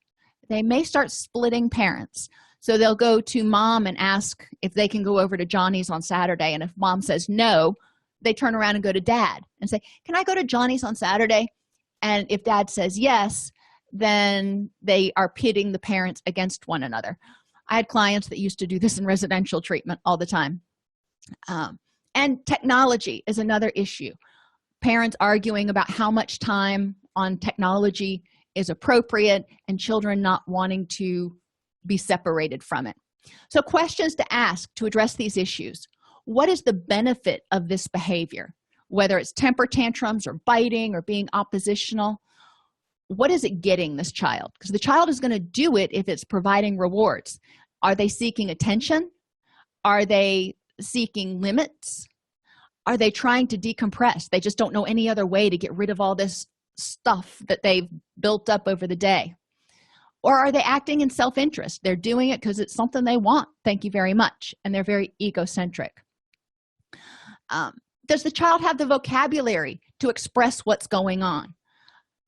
They may start splitting parents. So they'll go to mom and ask if they can go over to Johnny's on Saturday. And if mom says no, they turn around and go to dad and say, can I go to Johnny's on Saturday? And if dad says yes, then they are pitting the parents against one another. I had clients that used to do this in residential treatment all the time. And technology is another issue. Parents arguing about how much time on technology is appropriate and children not wanting to be separated from it. So questions to ask to address these issues: what is the benefit of this behavior, whether it's temper tantrums or biting or being oppositional? What is it getting this child? Because the child is going to do it if it's providing rewards. Are they seeking attention? Are they seeking limits? Are they trying to decompress? They just don't know any other way to get rid of all this stuff that they've built up over the day. Or are they acting in self-interest? They're doing it because it's something they want. Thank you very much. And they're very egocentric. Does the child have the vocabulary to express what's going on?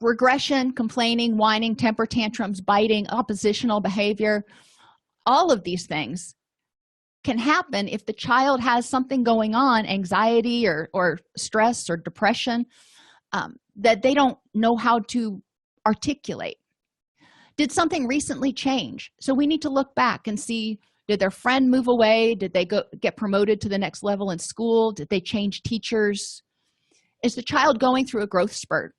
Regression, complaining, whining, temper tantrums, biting, oppositional behavior, all of these things can happen if the child has something going on, anxiety or stress or depression, that they don't know how to articulate. Did something recently change? So we need to look back and see, did their friend move away? Did they get promoted to the next level in school? Did they change teachers? Is the child going through a growth spurt?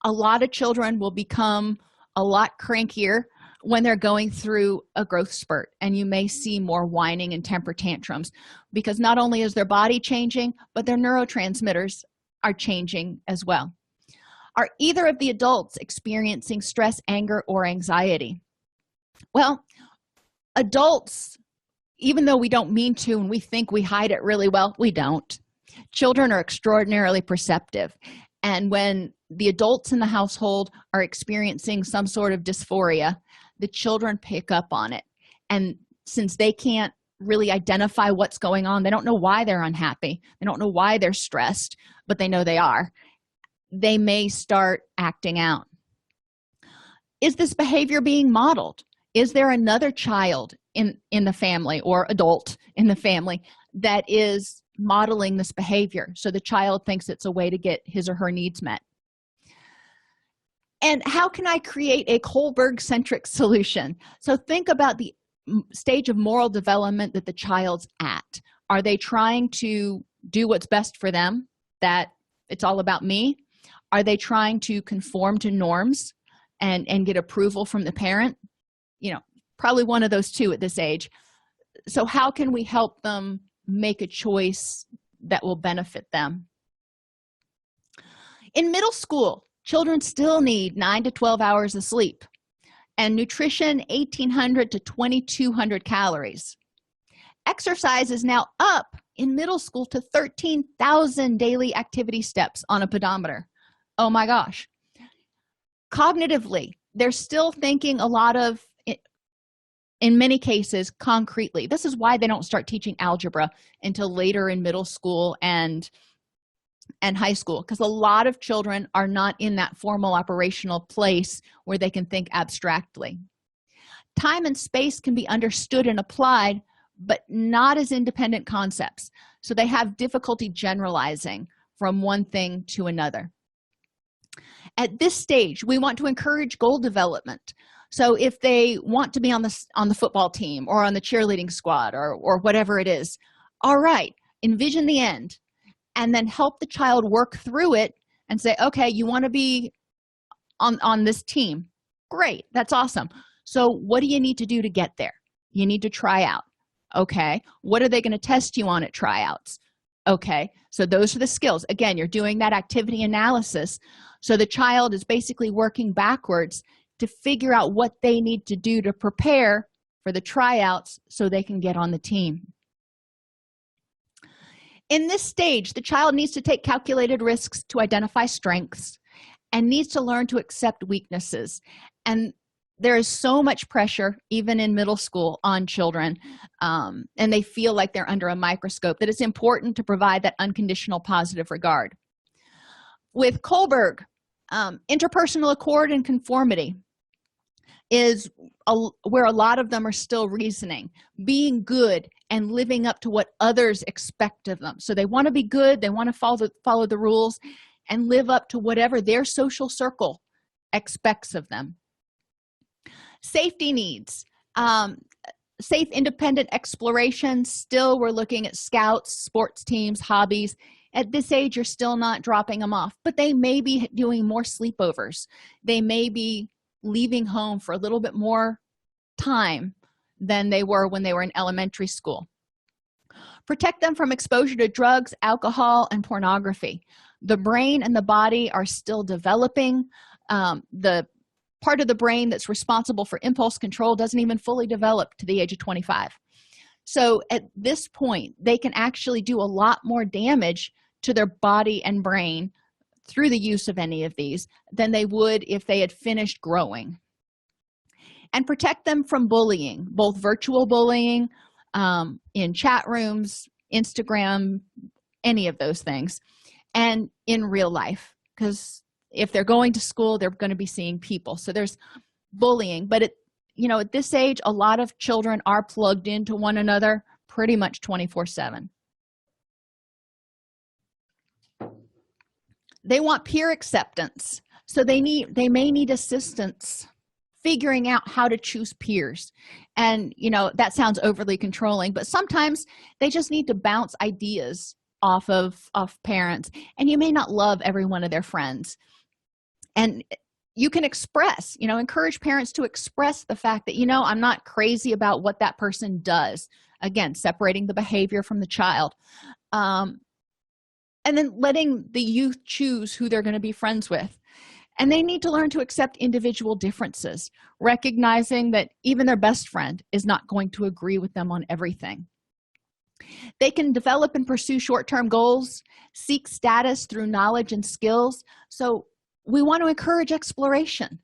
A lot of children will become a lot crankier when they're going through a growth spurt, and you may see more whining and temper tantrums because not only is their body changing, but their neurotransmitters are changing as well. Are either of the adults experiencing stress, anger, or anxiety? Well, adults, even though we don't mean to and we think we hide it really well, we don't. Children are extraordinarily perceptive, and when the adults in the household are experiencing some sort of dysphoria, the children pick up on it. And since they can't really identify what's going on, they don't know why they're unhappy, they don't know why they're stressed, but they know they are, they may start acting out. Is this behavior being modeled? Is there another child in the family or adult in the family that is modeling this behavior, so the child thinks it's a way to get his or her needs met? And how can I create a Kohlberg-centric solution? So think about the stage of moral development that the child's at. Are they trying to do what's best for them, that it's all about me? Are they trying to conform to norms and get approval from the parent? Probably one of those two at this age. So how can we help them make a choice that will benefit them? In middle school, children still need 9 to 12 hours of sleep and nutrition 1,800 to 2,200 calories. Exercise is now up in middle school to 13,000 daily activity steps on a pedometer. Oh my gosh. Cognitively, they're still thinking a lot of, in many cases, concretely. This is why they don't start teaching algebra until later in middle school and high school, because a lot of children are not in that formal operational place where they can think abstractly. Time and space can be understood and applied, but not as independent concepts. So they have difficulty generalizing from one thing to another. At this stage, we want to encourage goal development. So if they want to be on the football team or on the cheerleading squad or whatever it is, all right, envision the end, and then help the child work through it and say, okay, you want to be on this team. Great, that's awesome. So what do you need to do to get there? You need to try out. Okay, what are they going to test you on at tryouts? Okay, so those are the skills. Again, you're doing that activity analysis. So the child is basically working backwards to figure out what they need to do to prepare for the tryouts so they can get on the team. In this stage, the child needs to take calculated risks to identify strengths and needs to learn to accept weaknesses. And there is so much pressure, even in middle school, on children, and they feel like they're under a microscope, that it's important to provide that unconditional positive regard. With Kohlberg, interpersonal accord and conformity is where a lot of them are still reasoning, being good and living up to what others expect of them. So they want to be good, they want to follow the rules and live up to whatever their social circle expects of them. Safety needs, safe independent exploration. Still, we're looking at scouts, sports teams, hobbies, At this age, you're still not dropping them off, but they may be doing more sleepovers. They may be leaving home for a little bit more time than they were when they were in elementary school. Protect them from exposure to drugs, alcohol, and pornography. The brain and the body are still developing. The part of the brain that's responsible for impulse control doesn't even fully develop to the age of 25. So at this point, they can actually do a lot more damage to their body and brain through the use of any of these than they would if they had finished growing. And protect them from bullying, both virtual bullying, in chat rooms, Instagram, any of those things, and in real life, because if they're going to school, they're going to be seeing people. So there's bullying, but at this age, a lot of children are plugged into one another pretty much 24/7. They want peer acceptance, so they may need assistance figuring out how to choose peers. And that sounds overly controlling, but sometimes they just need to bounce ideas off of parents, and you may not love every one of their friends. And you can encourage parents to express the fact that I'm not crazy about what that person does. Again, separating the behavior from the child, and then letting the youth choose who they're going to be friends with. And they need to learn to accept individual differences, recognizing that even their best friend is not going to agree with them on everything. They can develop and pursue short-term goals, seek status through knowledge and skills. So we want to encourage exploration.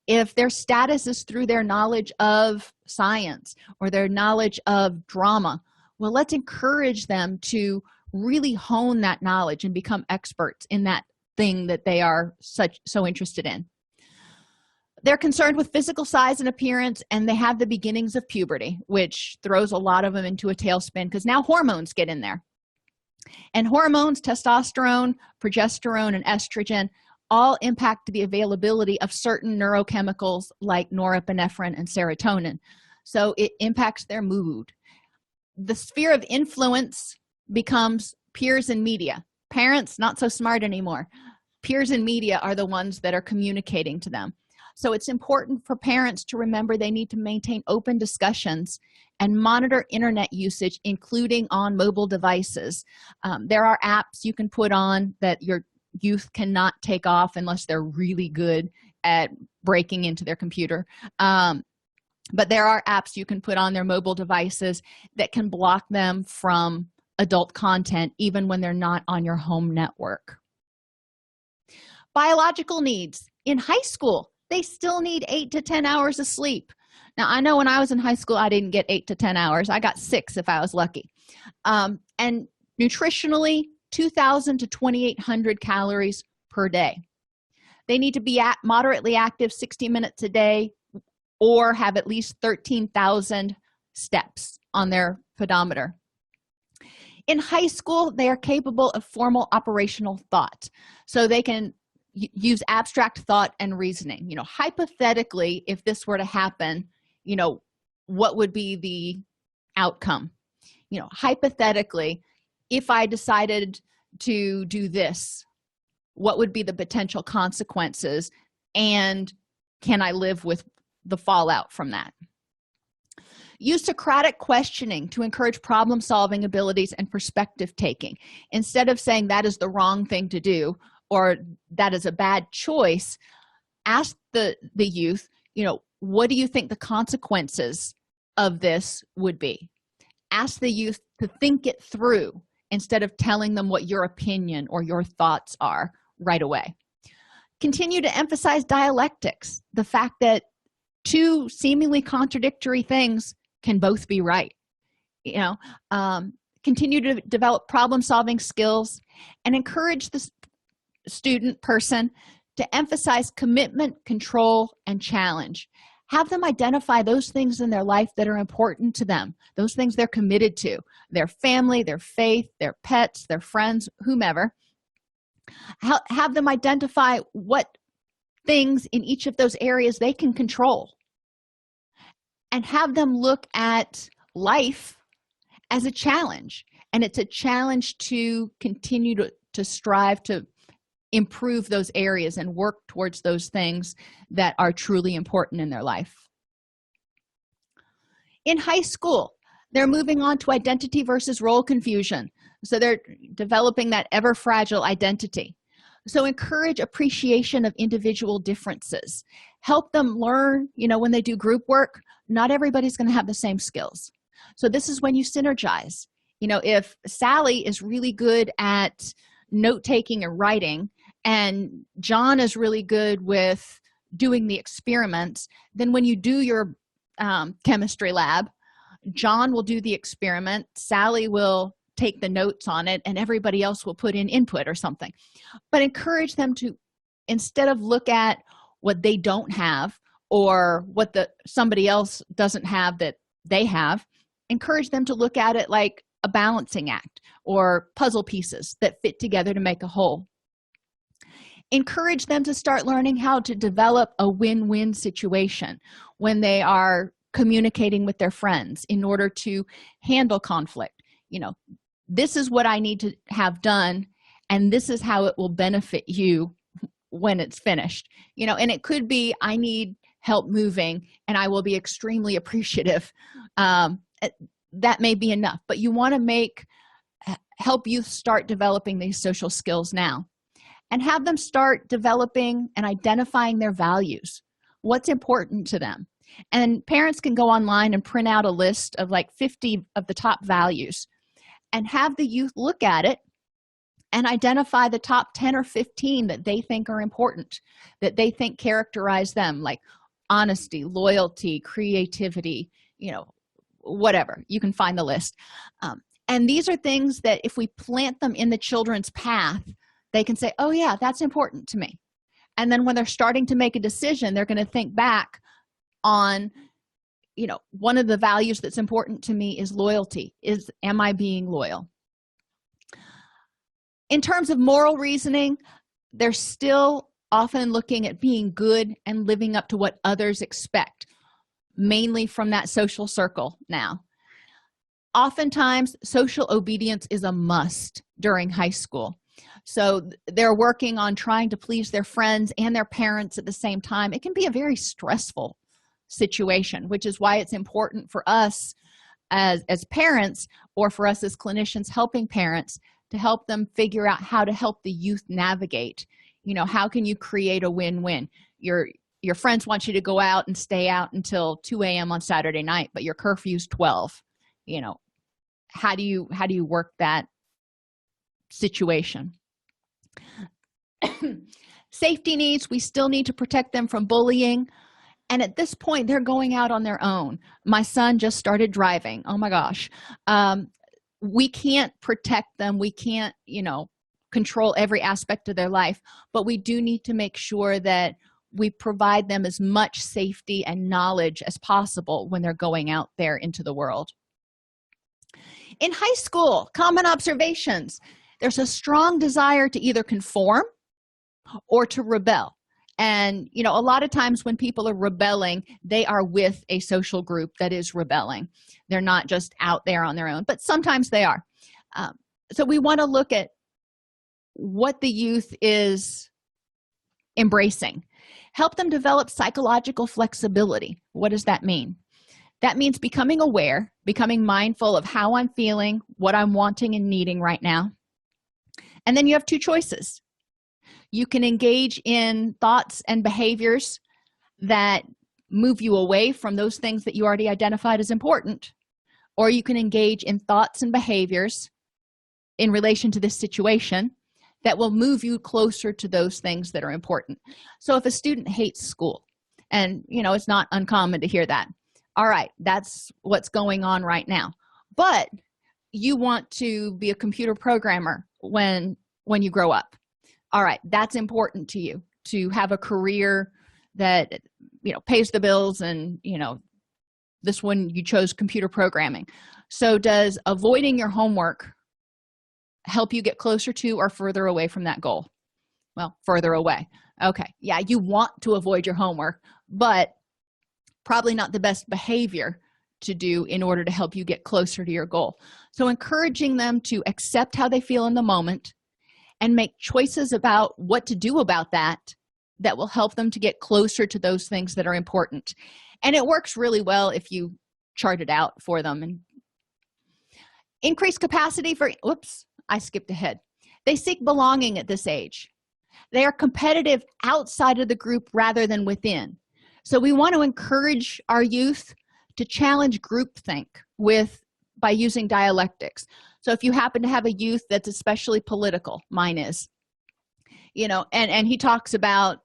If their status is through their knowledge of science or their knowledge of drama, well, let's encourage them to really hone that knowledge and become experts in that thing that they are so interested in. They're concerned with physical size and appearance, and they have the beginnings of puberty, which throws a lot of them into a tailspin because now hormones get in there. And hormones, testosterone, progesterone, and estrogen all impact the availability of certain neurochemicals like norepinephrine and serotonin. So it impacts their mood. The sphere of influence becomes peers and media. Parents, not so smart anymore. Peers and media are the ones that are communicating to them. So it's important for parents to remember they need to maintain open discussions and monitor internet usage, including on mobile devices. There are apps you can put on that your youth cannot take off unless they're really good at breaking into their computer. But there are apps you can put on their mobile devices that can block them from adult content even when they're not on your home network. Biological needs. In high school, they still need 8 to 10 hours of sleep. Now, I know when I was in high school, I didn't get 8 to 10 hours. I got 6 if I was lucky. And nutritionally, 2,000 to 2,800 calories per day. They need to be moderately active 60 minutes a day or have at least 13,000 steps on their pedometer. In high school, they are capable of formal operational thought. So they can use abstract thought and reasoning. Hypothetically, if this were to happen, what would be the outcome? Hypothetically, if I decided to do this, what would be the potential consequences, and can I live with the fallout from that? Use Socratic questioning to encourage problem-solving abilities and perspective taking. Instead of saying that is the wrong thing to do or that is a bad choice, ask the youth, what do you think the consequences of this would be? Ask the youth to think it through instead of telling them what your opinion or your thoughts are right away. Continue to emphasize dialectics, the fact that two seemingly contradictory things can both be right. Continue to develop problem-solving skills and encourage the student person to emphasize commitment, control, and challenge. Have them identify those things in their life that are important to them, those things they're committed to, their family, their faith, their pets, their friends, whomever. Have them identify what things in each of those areas they can control, and have them look at life as a challenge and it's a challenge to continue to strive to improve those areas and work towards those things that are truly important in their life. In high school, they're moving on to identity versus role confusion. So they're developing that ever fragile identity. So encourage appreciation of individual differences. Help them learn, when they do group work, not everybody's going to have the same skills. So this is when you synergize. If Sally is really good at note-taking and writing, and John is really good with doing the experiments, then when you do your chemistry lab, John will do the experiment, Sally will take the notes on it, and everybody else will put in input or something. But encourage them to, instead of look at what they don't have or what somebody else doesn't have that they have, encourage them to look at it like a balancing act or puzzle pieces that fit together to make a whole. Encourage them to start learning how to develop a win-win situation when they are communicating with their friends in order to handle conflict. This is what I need to have done, and this is how it will benefit you when it's finished. And it could be, I need help moving, and I will be extremely appreciative. That may be enough, but you want to help youth start developing these social skills now, and have them start developing and identifying their values. What's important to them? And parents can go online and print out a list of like 50 of the top values and have the youth look at it and identify the top 10 or 15 that they think are important, that they think characterize them, like honesty, loyalty, creativity, whatever. You can find the list. And these are things that if we plant them in the children's path, they can say, oh yeah, that's important to me. And then when they're starting to make a decision, they're going to think back on, one of the values that's important to me is loyalty. Am I being loyal? In terms of moral reasoning, they're still often looking at being good and living up to what others expect, mainly from that social circle now. Oftentimes, social obedience is a must during high school. So they're working on trying to please their friends and their parents at the same time. It can be a very stressful situation, which is why it's important for us as parents, or for us as clinicians helping parents, to help them figure out how to help the youth navigate. How can you create a win-win? Your friends want you to go out and stay out until 2 a.m. on Saturday night, but your curfew's 12. How do you work that situation? Safety needs, we still need to protect them from bullying. And at this point, they're going out on their own. My son just started driving. Oh my gosh. We can't protect them. We can't, control every aspect of their life, but we do need to make sure that we provide them as much safety and knowledge as possible when they're going out there into the world. In high school, common observations. There's a strong desire to either conform or to rebel. And, a lot of times when people are rebelling, they are with a social group that is rebelling. They're not just out there on their own, but sometimes they are. So we want to look at what the youth is embracing. Help them develop psychological flexibility. What does that mean? That means becoming aware, becoming mindful of how I'm feeling, what I'm wanting and needing right now. And then you have two choices. You can engage in thoughts and behaviors that move you away from those things that you already identified as important, or you can engage in thoughts and behaviors in relation to this situation that will move you closer to those things that are important. So if a student hates school, and it's not uncommon to hear that, all right, that's what's going on right now, but you want to be a computer programmer when you grow up. All right, that's important to you, to have a career that pays the bills, and this one you chose computer programming. So does avoiding your homework help you get closer to or further away from that goal? Well, further away. Okay, yeah, you want to avoid your homework, but probably not the best behavior to do in order to help you get closer to your goal. So encouraging them to accept how they feel in the moment and make choices about what to do about that will help them to get closer to those things that are important. And it works really well if you chart it out for them. And increase capacity for, whoops, I skipped ahead. They seek belonging at this age. They are competitive outside of the group rather than within. So we want to encourage our youth to challenge groupthink by using dialectics. So if you happen to have a youth that's especially political, mine is, and he talks about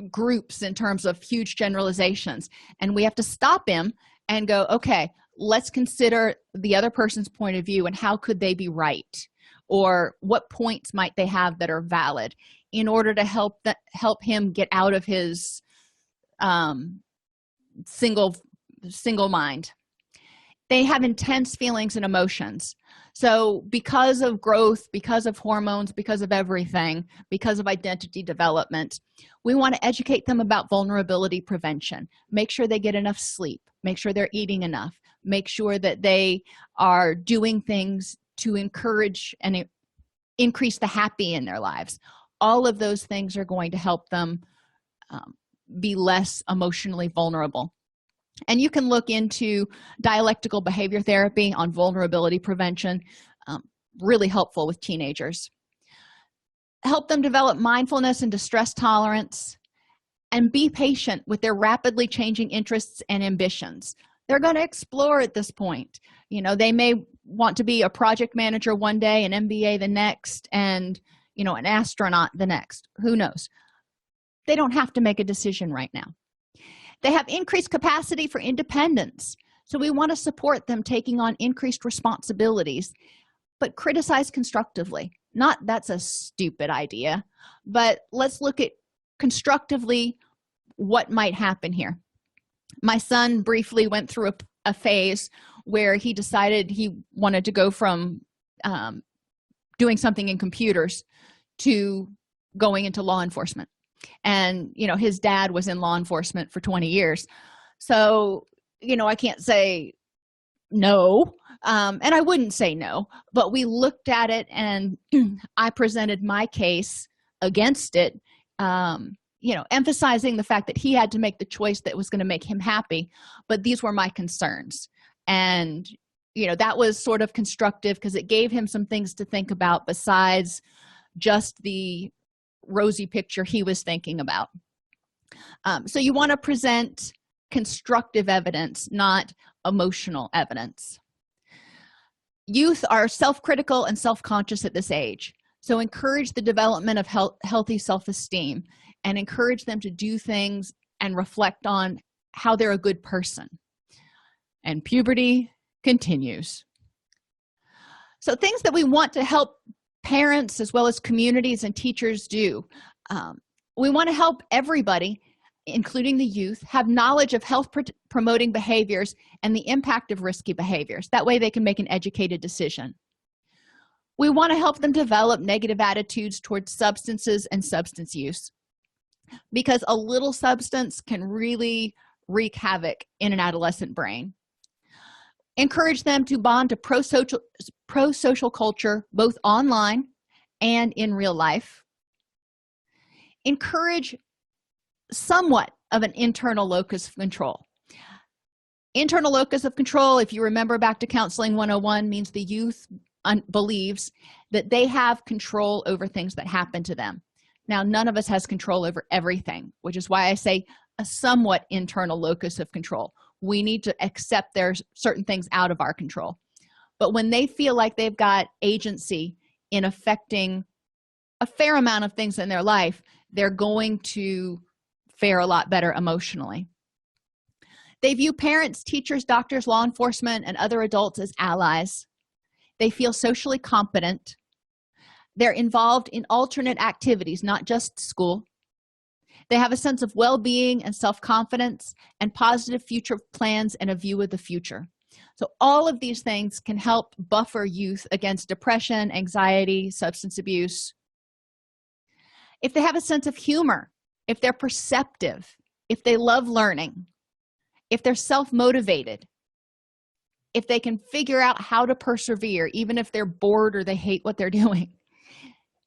groups in terms of huge generalizations, and we have to stop him and go, okay, let's consider the other person's point of view and how could they be right, or what points might they have that are valid, in order to help him get out of his single mind. They have intense feelings and emotions. So because of growth, because of hormones, because of everything, because of identity development, we want to educate them about vulnerability prevention. Make sure they get enough sleep. Make sure they're eating enough. Make sure that they are doing things to encourage and increase the happy in their lives. All of those things are going to help them be less emotionally vulnerable. And you can look into dialectical behavior therapy on vulnerability prevention, really helpful with teenagers. Help them develop mindfulness and distress tolerance, and be patient with their rapidly changing interests and ambitions. They're going to explore at this point. They may want to be a project manager one day, an MBA the next, and an astronaut the next. Who knows? They don't have to make a decision right now. They have increased capacity for independence. So we want to support them taking on increased responsibilities, but criticize constructively. Not that's a stupid idea, but let's look at constructively what might happen here. My son briefly went through a phase where he decided he wanted to go from doing something in computers to going into law enforcement. And his dad was in law enforcement for 20 years, so I can't say no, and I wouldn't say no, but we looked at it and I presented my case against it, emphasizing the fact that he had to make the choice that was going to make him happy, but these were my concerns. And that was sort of constructive because it gave him some things to think about besides just the rosy picture he was thinking about. So you want to present constructive evidence, not emotional evidence. Youth are self-critical and self-conscious at this age, so encourage the development of healthy self-esteem and encourage them to do things and reflect on how they're a good person. And puberty continues. So things that we want to help parents as well as communities and teachers do. We want to help everybody, including the youth, have knowledge of health promoting behaviors and the impact of risky behaviors. That way they can make an educated decision. We want to help them develop negative attitudes towards substances and substance use, because a little substance can really wreak havoc in an adolescent brain. Encourage them to bond to pro-social culture, both online and in real life. Encourage somewhat of an internal locus of control. Internal locus of control, if you remember back to Counseling 101, means the youth believes that they have control over things that happen to them. Now, none of us has control over everything, which is why I say a somewhat internal locus of control. We need to accept there's certain things out of our control. But when they feel like they've got agency in affecting a fair amount of things in their life, they're going to fare a lot better emotionally. They view parents, teachers, doctors, law enforcement, and other adults as allies. They feel socially competent. They're involved in alternate activities, not just school. They have a sense of well-being and self-confidence and positive future plans and a view of the future. So all of these things can help buffer youth against depression, anxiety, substance abuse. If they have a sense of humor, if they're perceptive, if they love learning, if they're self-motivated, if they can figure out how to persevere, even if they're bored or they hate what they're doing,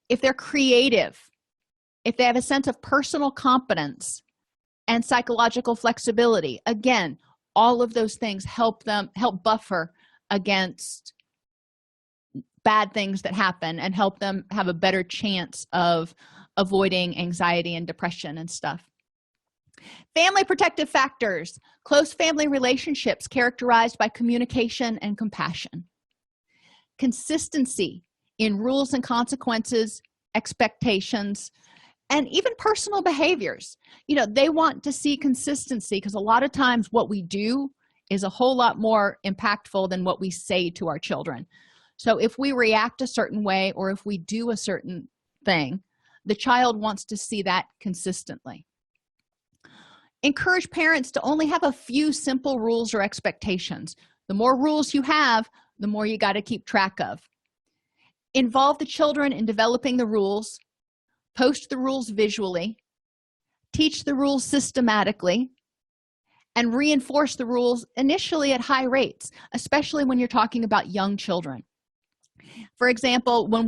if they're creative, if they have a sense of personal competence and psychological flexibility, again, all of those things help buffer against bad things that happen and help them have a better chance of avoiding anxiety and depression and stuff. Family protective factors: close family relationships characterized by communication and compassion. Consistency in rules and consequences, expectations, and even personal behaviors. They want to see consistency, because a lot of times what we do is a whole lot more impactful than what we say to our children. So if we react a certain way, or if we do a certain thing, the child wants to see that consistently. Encourage parents to only have a few simple rules or expectations. The more rules you have, the more you got to keep track of. Involve the children in developing the rules. Post the rules visually. Teach the rules systematically. And reinforce the rules initially at high rates, especially when you're talking about young children. For example, when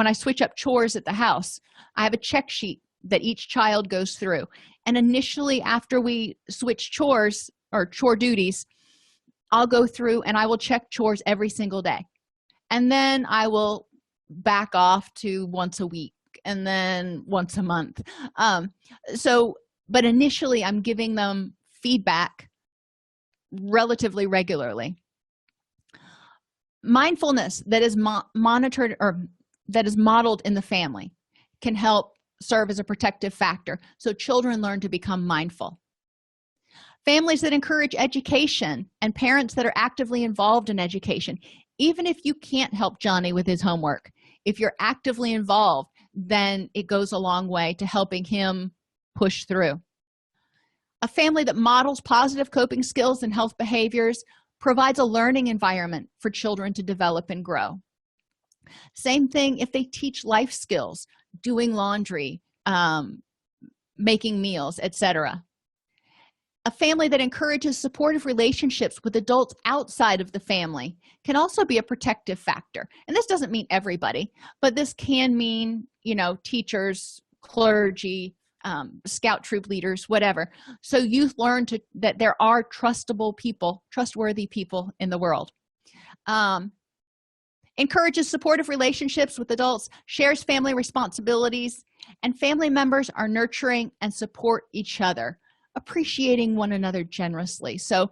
I switch up chores at the house, I have a check sheet that each child goes through. And initially, after we switch chores or chore duties, I'll go through and I will check chores every single day. And then I will back off to once a week and then once a month. But initially, I'm giving them feedback relatively regularly. Mindfulness that is monitored or that is modeled in the family can help serve as a protective factor, so children learn to become mindful. Families that encourage education and parents that are actively involved in education. Even if you can't help Johnny with his homework, if you're actively involved, then it goes a long way to helping him push through. A family that models positive coping skills and health behaviors provides a learning environment for children to develop and grow. Same thing if they teach life skills, doing laundry, making meals, etc. A family that encourages supportive relationships with adults outside of the family can also be a protective factor. And this doesn't mean everybody, but this can mean, teachers, clergy, scout troop leaders, whatever. So youth learn that there are trustworthy people in the world. Encourages supportive relationships with adults, shares family responsibilities, and family members are nurturing and support each other, appreciating one another generously. So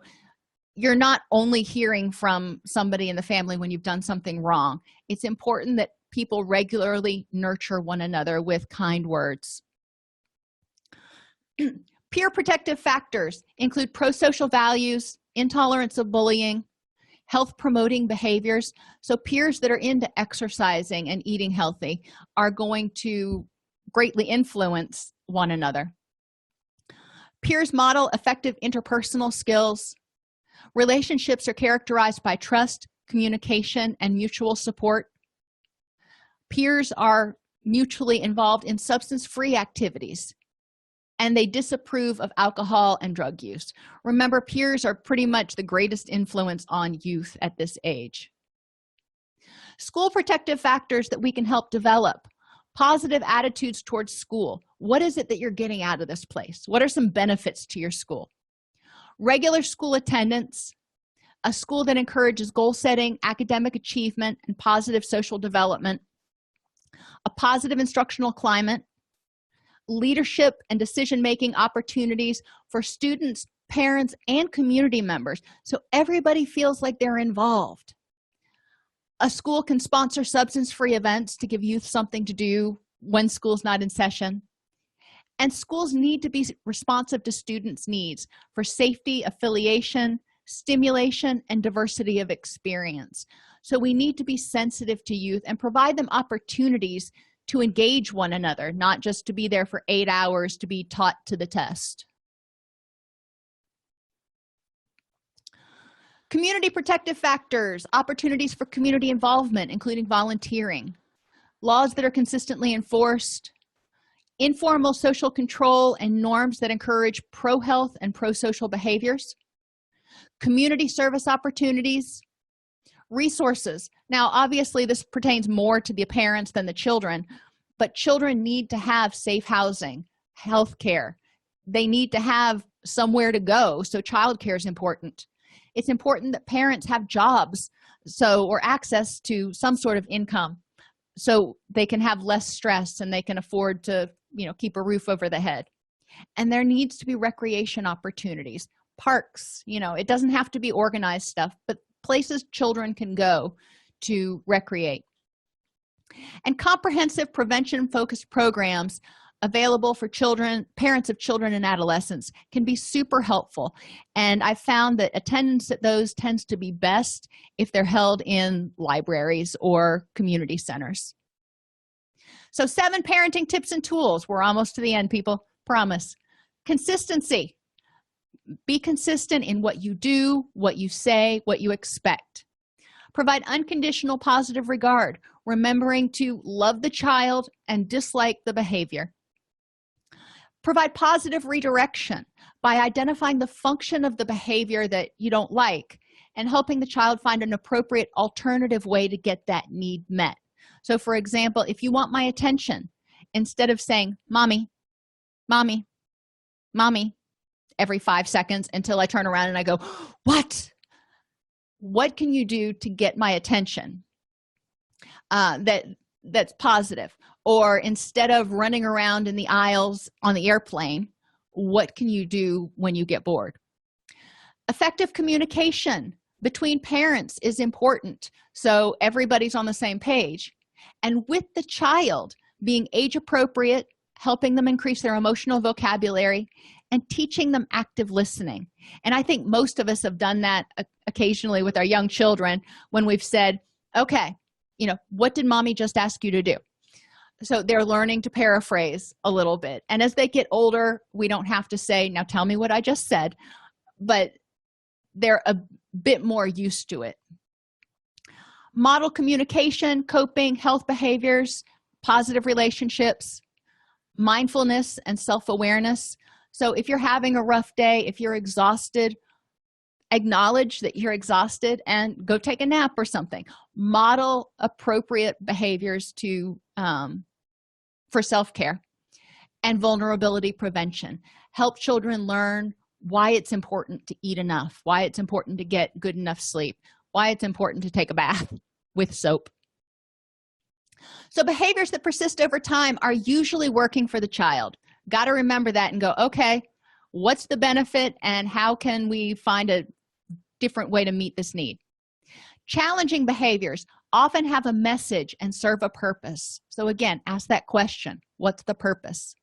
you're not only hearing from somebody in the family when you've done something wrong. It's important that people regularly nurture one another with kind words. Peer protective factors include pro-social values, intolerance of bullying, health promoting behaviors. So peers that are into exercising and eating healthy are going to greatly influence one another. Peers model effective interpersonal skills. Relationships are characterized by trust, communication, and mutual support. Peers are mutually involved in substance-free activities, and they disapprove of alcohol and drug use. Remember, peers are pretty much the greatest influence on youth at this age. School protective factors that we can help develop. Positive attitudes towards school. What is it that you're getting out of this place? What are some benefits to your school? Regular school attendance. A school that encourages goal setting, academic achievement, and positive social development. A positive instructional climate. Leadership and decision-making opportunities for students, parents, and community members, so everybody feels like they're involved. A school can sponsor substance-free events to give youth something to do when school's not in session. And schools need to be responsive to students' needs for safety, affiliation, stimulation, and diversity of experience. So we need to be sensitive to youth and provide them opportunities to engage one another, not just to be there for 8 hours to be taught to the test. Community protective factors, opportunities for community involvement, including volunteering, laws that are consistently enforced, informal social control and norms that encourage pro-health and pro-social behaviors, Community service opportunities, resources. Now, obviously, this pertains more to the parents than the children, but children need to have safe housing, health care. They need to have somewhere to go, so childcare is important. It's important that parents have jobs, or access to some sort of income, so they can have less stress and they can afford to keep a roof over the head. And there needs to be recreation opportunities, parks. It doesn't have to be organized stuff, but places children can go to recreate. And comprehensive prevention focused programs available for parents of children and adolescents can be super helpful. And I found that attendance at those tends to be best if they're held in libraries or community centers. So 7 parenting tips and tools. We're almost to the end, people. Promise. Consistency. Be consistent in what you do, what you say, what you expect. Provide unconditional positive regard, remembering to love the child and dislike the behavior. Provide positive redirection by identifying the function of the behavior that you don't like and helping the child find an appropriate alternative way to get that need met. So, for example, if you want my attention, instead of saying, "Mommy, mommy, mommy," every 5 seconds until I turn around and I go, what can you do to get my attention that's positive? Or instead of running around in the aisles on the airplane, what can you do when you get bored? Effective communication between parents is important, so everybody's on the same page. And with the child, being age appropriate, helping them increase their emotional vocabulary, and teaching them active listening. And I think most of us have done that occasionally with our young children when we've said, "Okay, what did mommy just ask you to do?" So they're learning to paraphrase a little bit. And as they get older, we don't have to say, "Now tell me what I just said," but they're a bit more used to it. Model communication, coping, health behaviors, positive relationships, mindfulness, and self-awareness. So if you're having a rough day, if you're exhausted, acknowledge that you're exhausted and go take a nap or something. Model appropriate behaviors for self-care. And vulnerability prevention. Help children learn why it's important to eat enough, why it's important to get good enough sleep, why it's important to take a bath with soap. So behaviors that persist over time are usually working for the child. Got to remember that and go, okay, what's the benefit and how can we find a different way to meet this need? Challenging behaviors often have a message and serve a purpose. So again, ask that question, what's the purpose?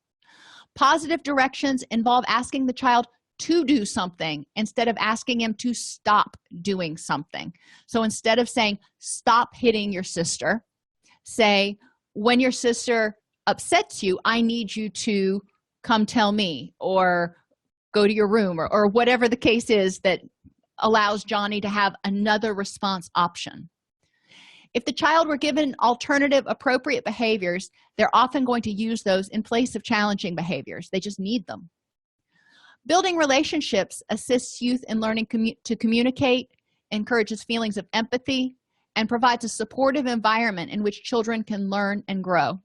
Positive directions involve asking the child to do something instead of asking him to stop doing something. So instead of saying, "Stop hitting your sister," say, "When your sister upsets you, I need you to come tell me," or "Go to your room," or whatever the case is that allows Johnny to have another response option. If the child were given alternative appropriate behaviors, they're often going to use those in place of challenging behaviors. They just need them. Building relationships assists youth in learning to communicate, encourages feelings of empathy, and provides a supportive environment in which children can learn and grow.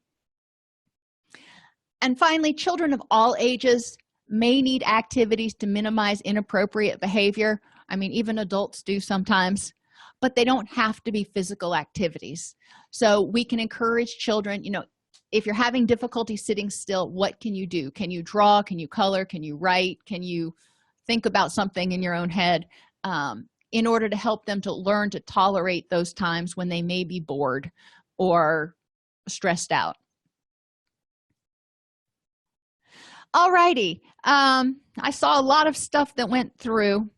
And finally, children of all ages may need activities to minimize inappropriate behavior. I mean, even adults do sometimes, but they don't have to be physical activities. So we can encourage children, if you're having difficulty sitting still, what can you do? Can you draw? Can you color? Can you write? Can you think about something in your own head in order to help them to learn to tolerate those times when they may be bored or stressed out? All righty. I saw a lot of stuff that went through.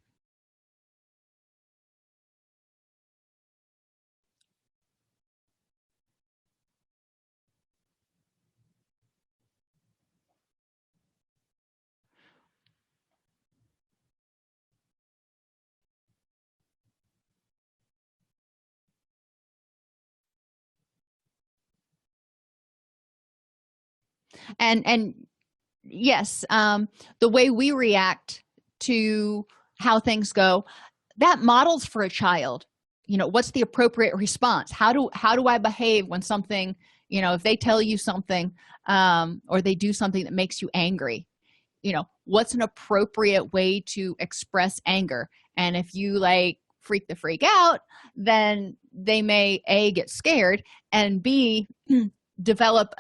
And yes, the way we react to how things go, that models for a child, what's the appropriate response. How do I behave when something, if they tell you something, or they do something that makes you angry, what's an appropriate way to express anger. And if you like freak the freak out, then they may A, get scared, and B, develop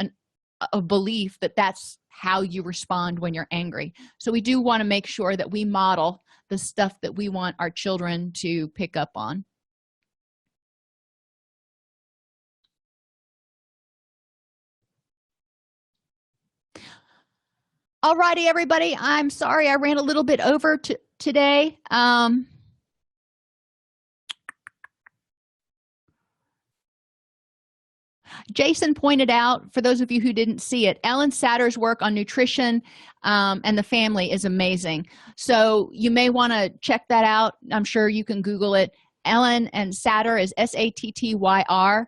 a belief that that's how you respond when you're angry. So we do want to make sure that we model the stuff that we want our children to pick up on. Alrighty, everybody, I'm sorry I ran a little bit over today. Jason pointed out, for those of you who didn't see it, Ellen Satter's work on nutrition and the family is amazing. So you may want to check that out. I'm sure you can Google it. Ellen and Satter is Sattyr.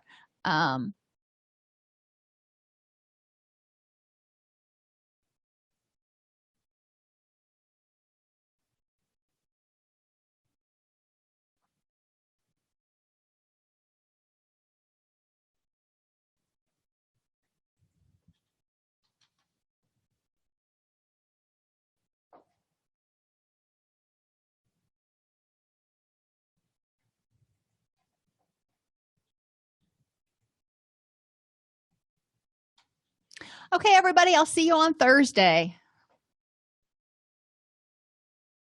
Okay, everybody, I'll see you on Thursday.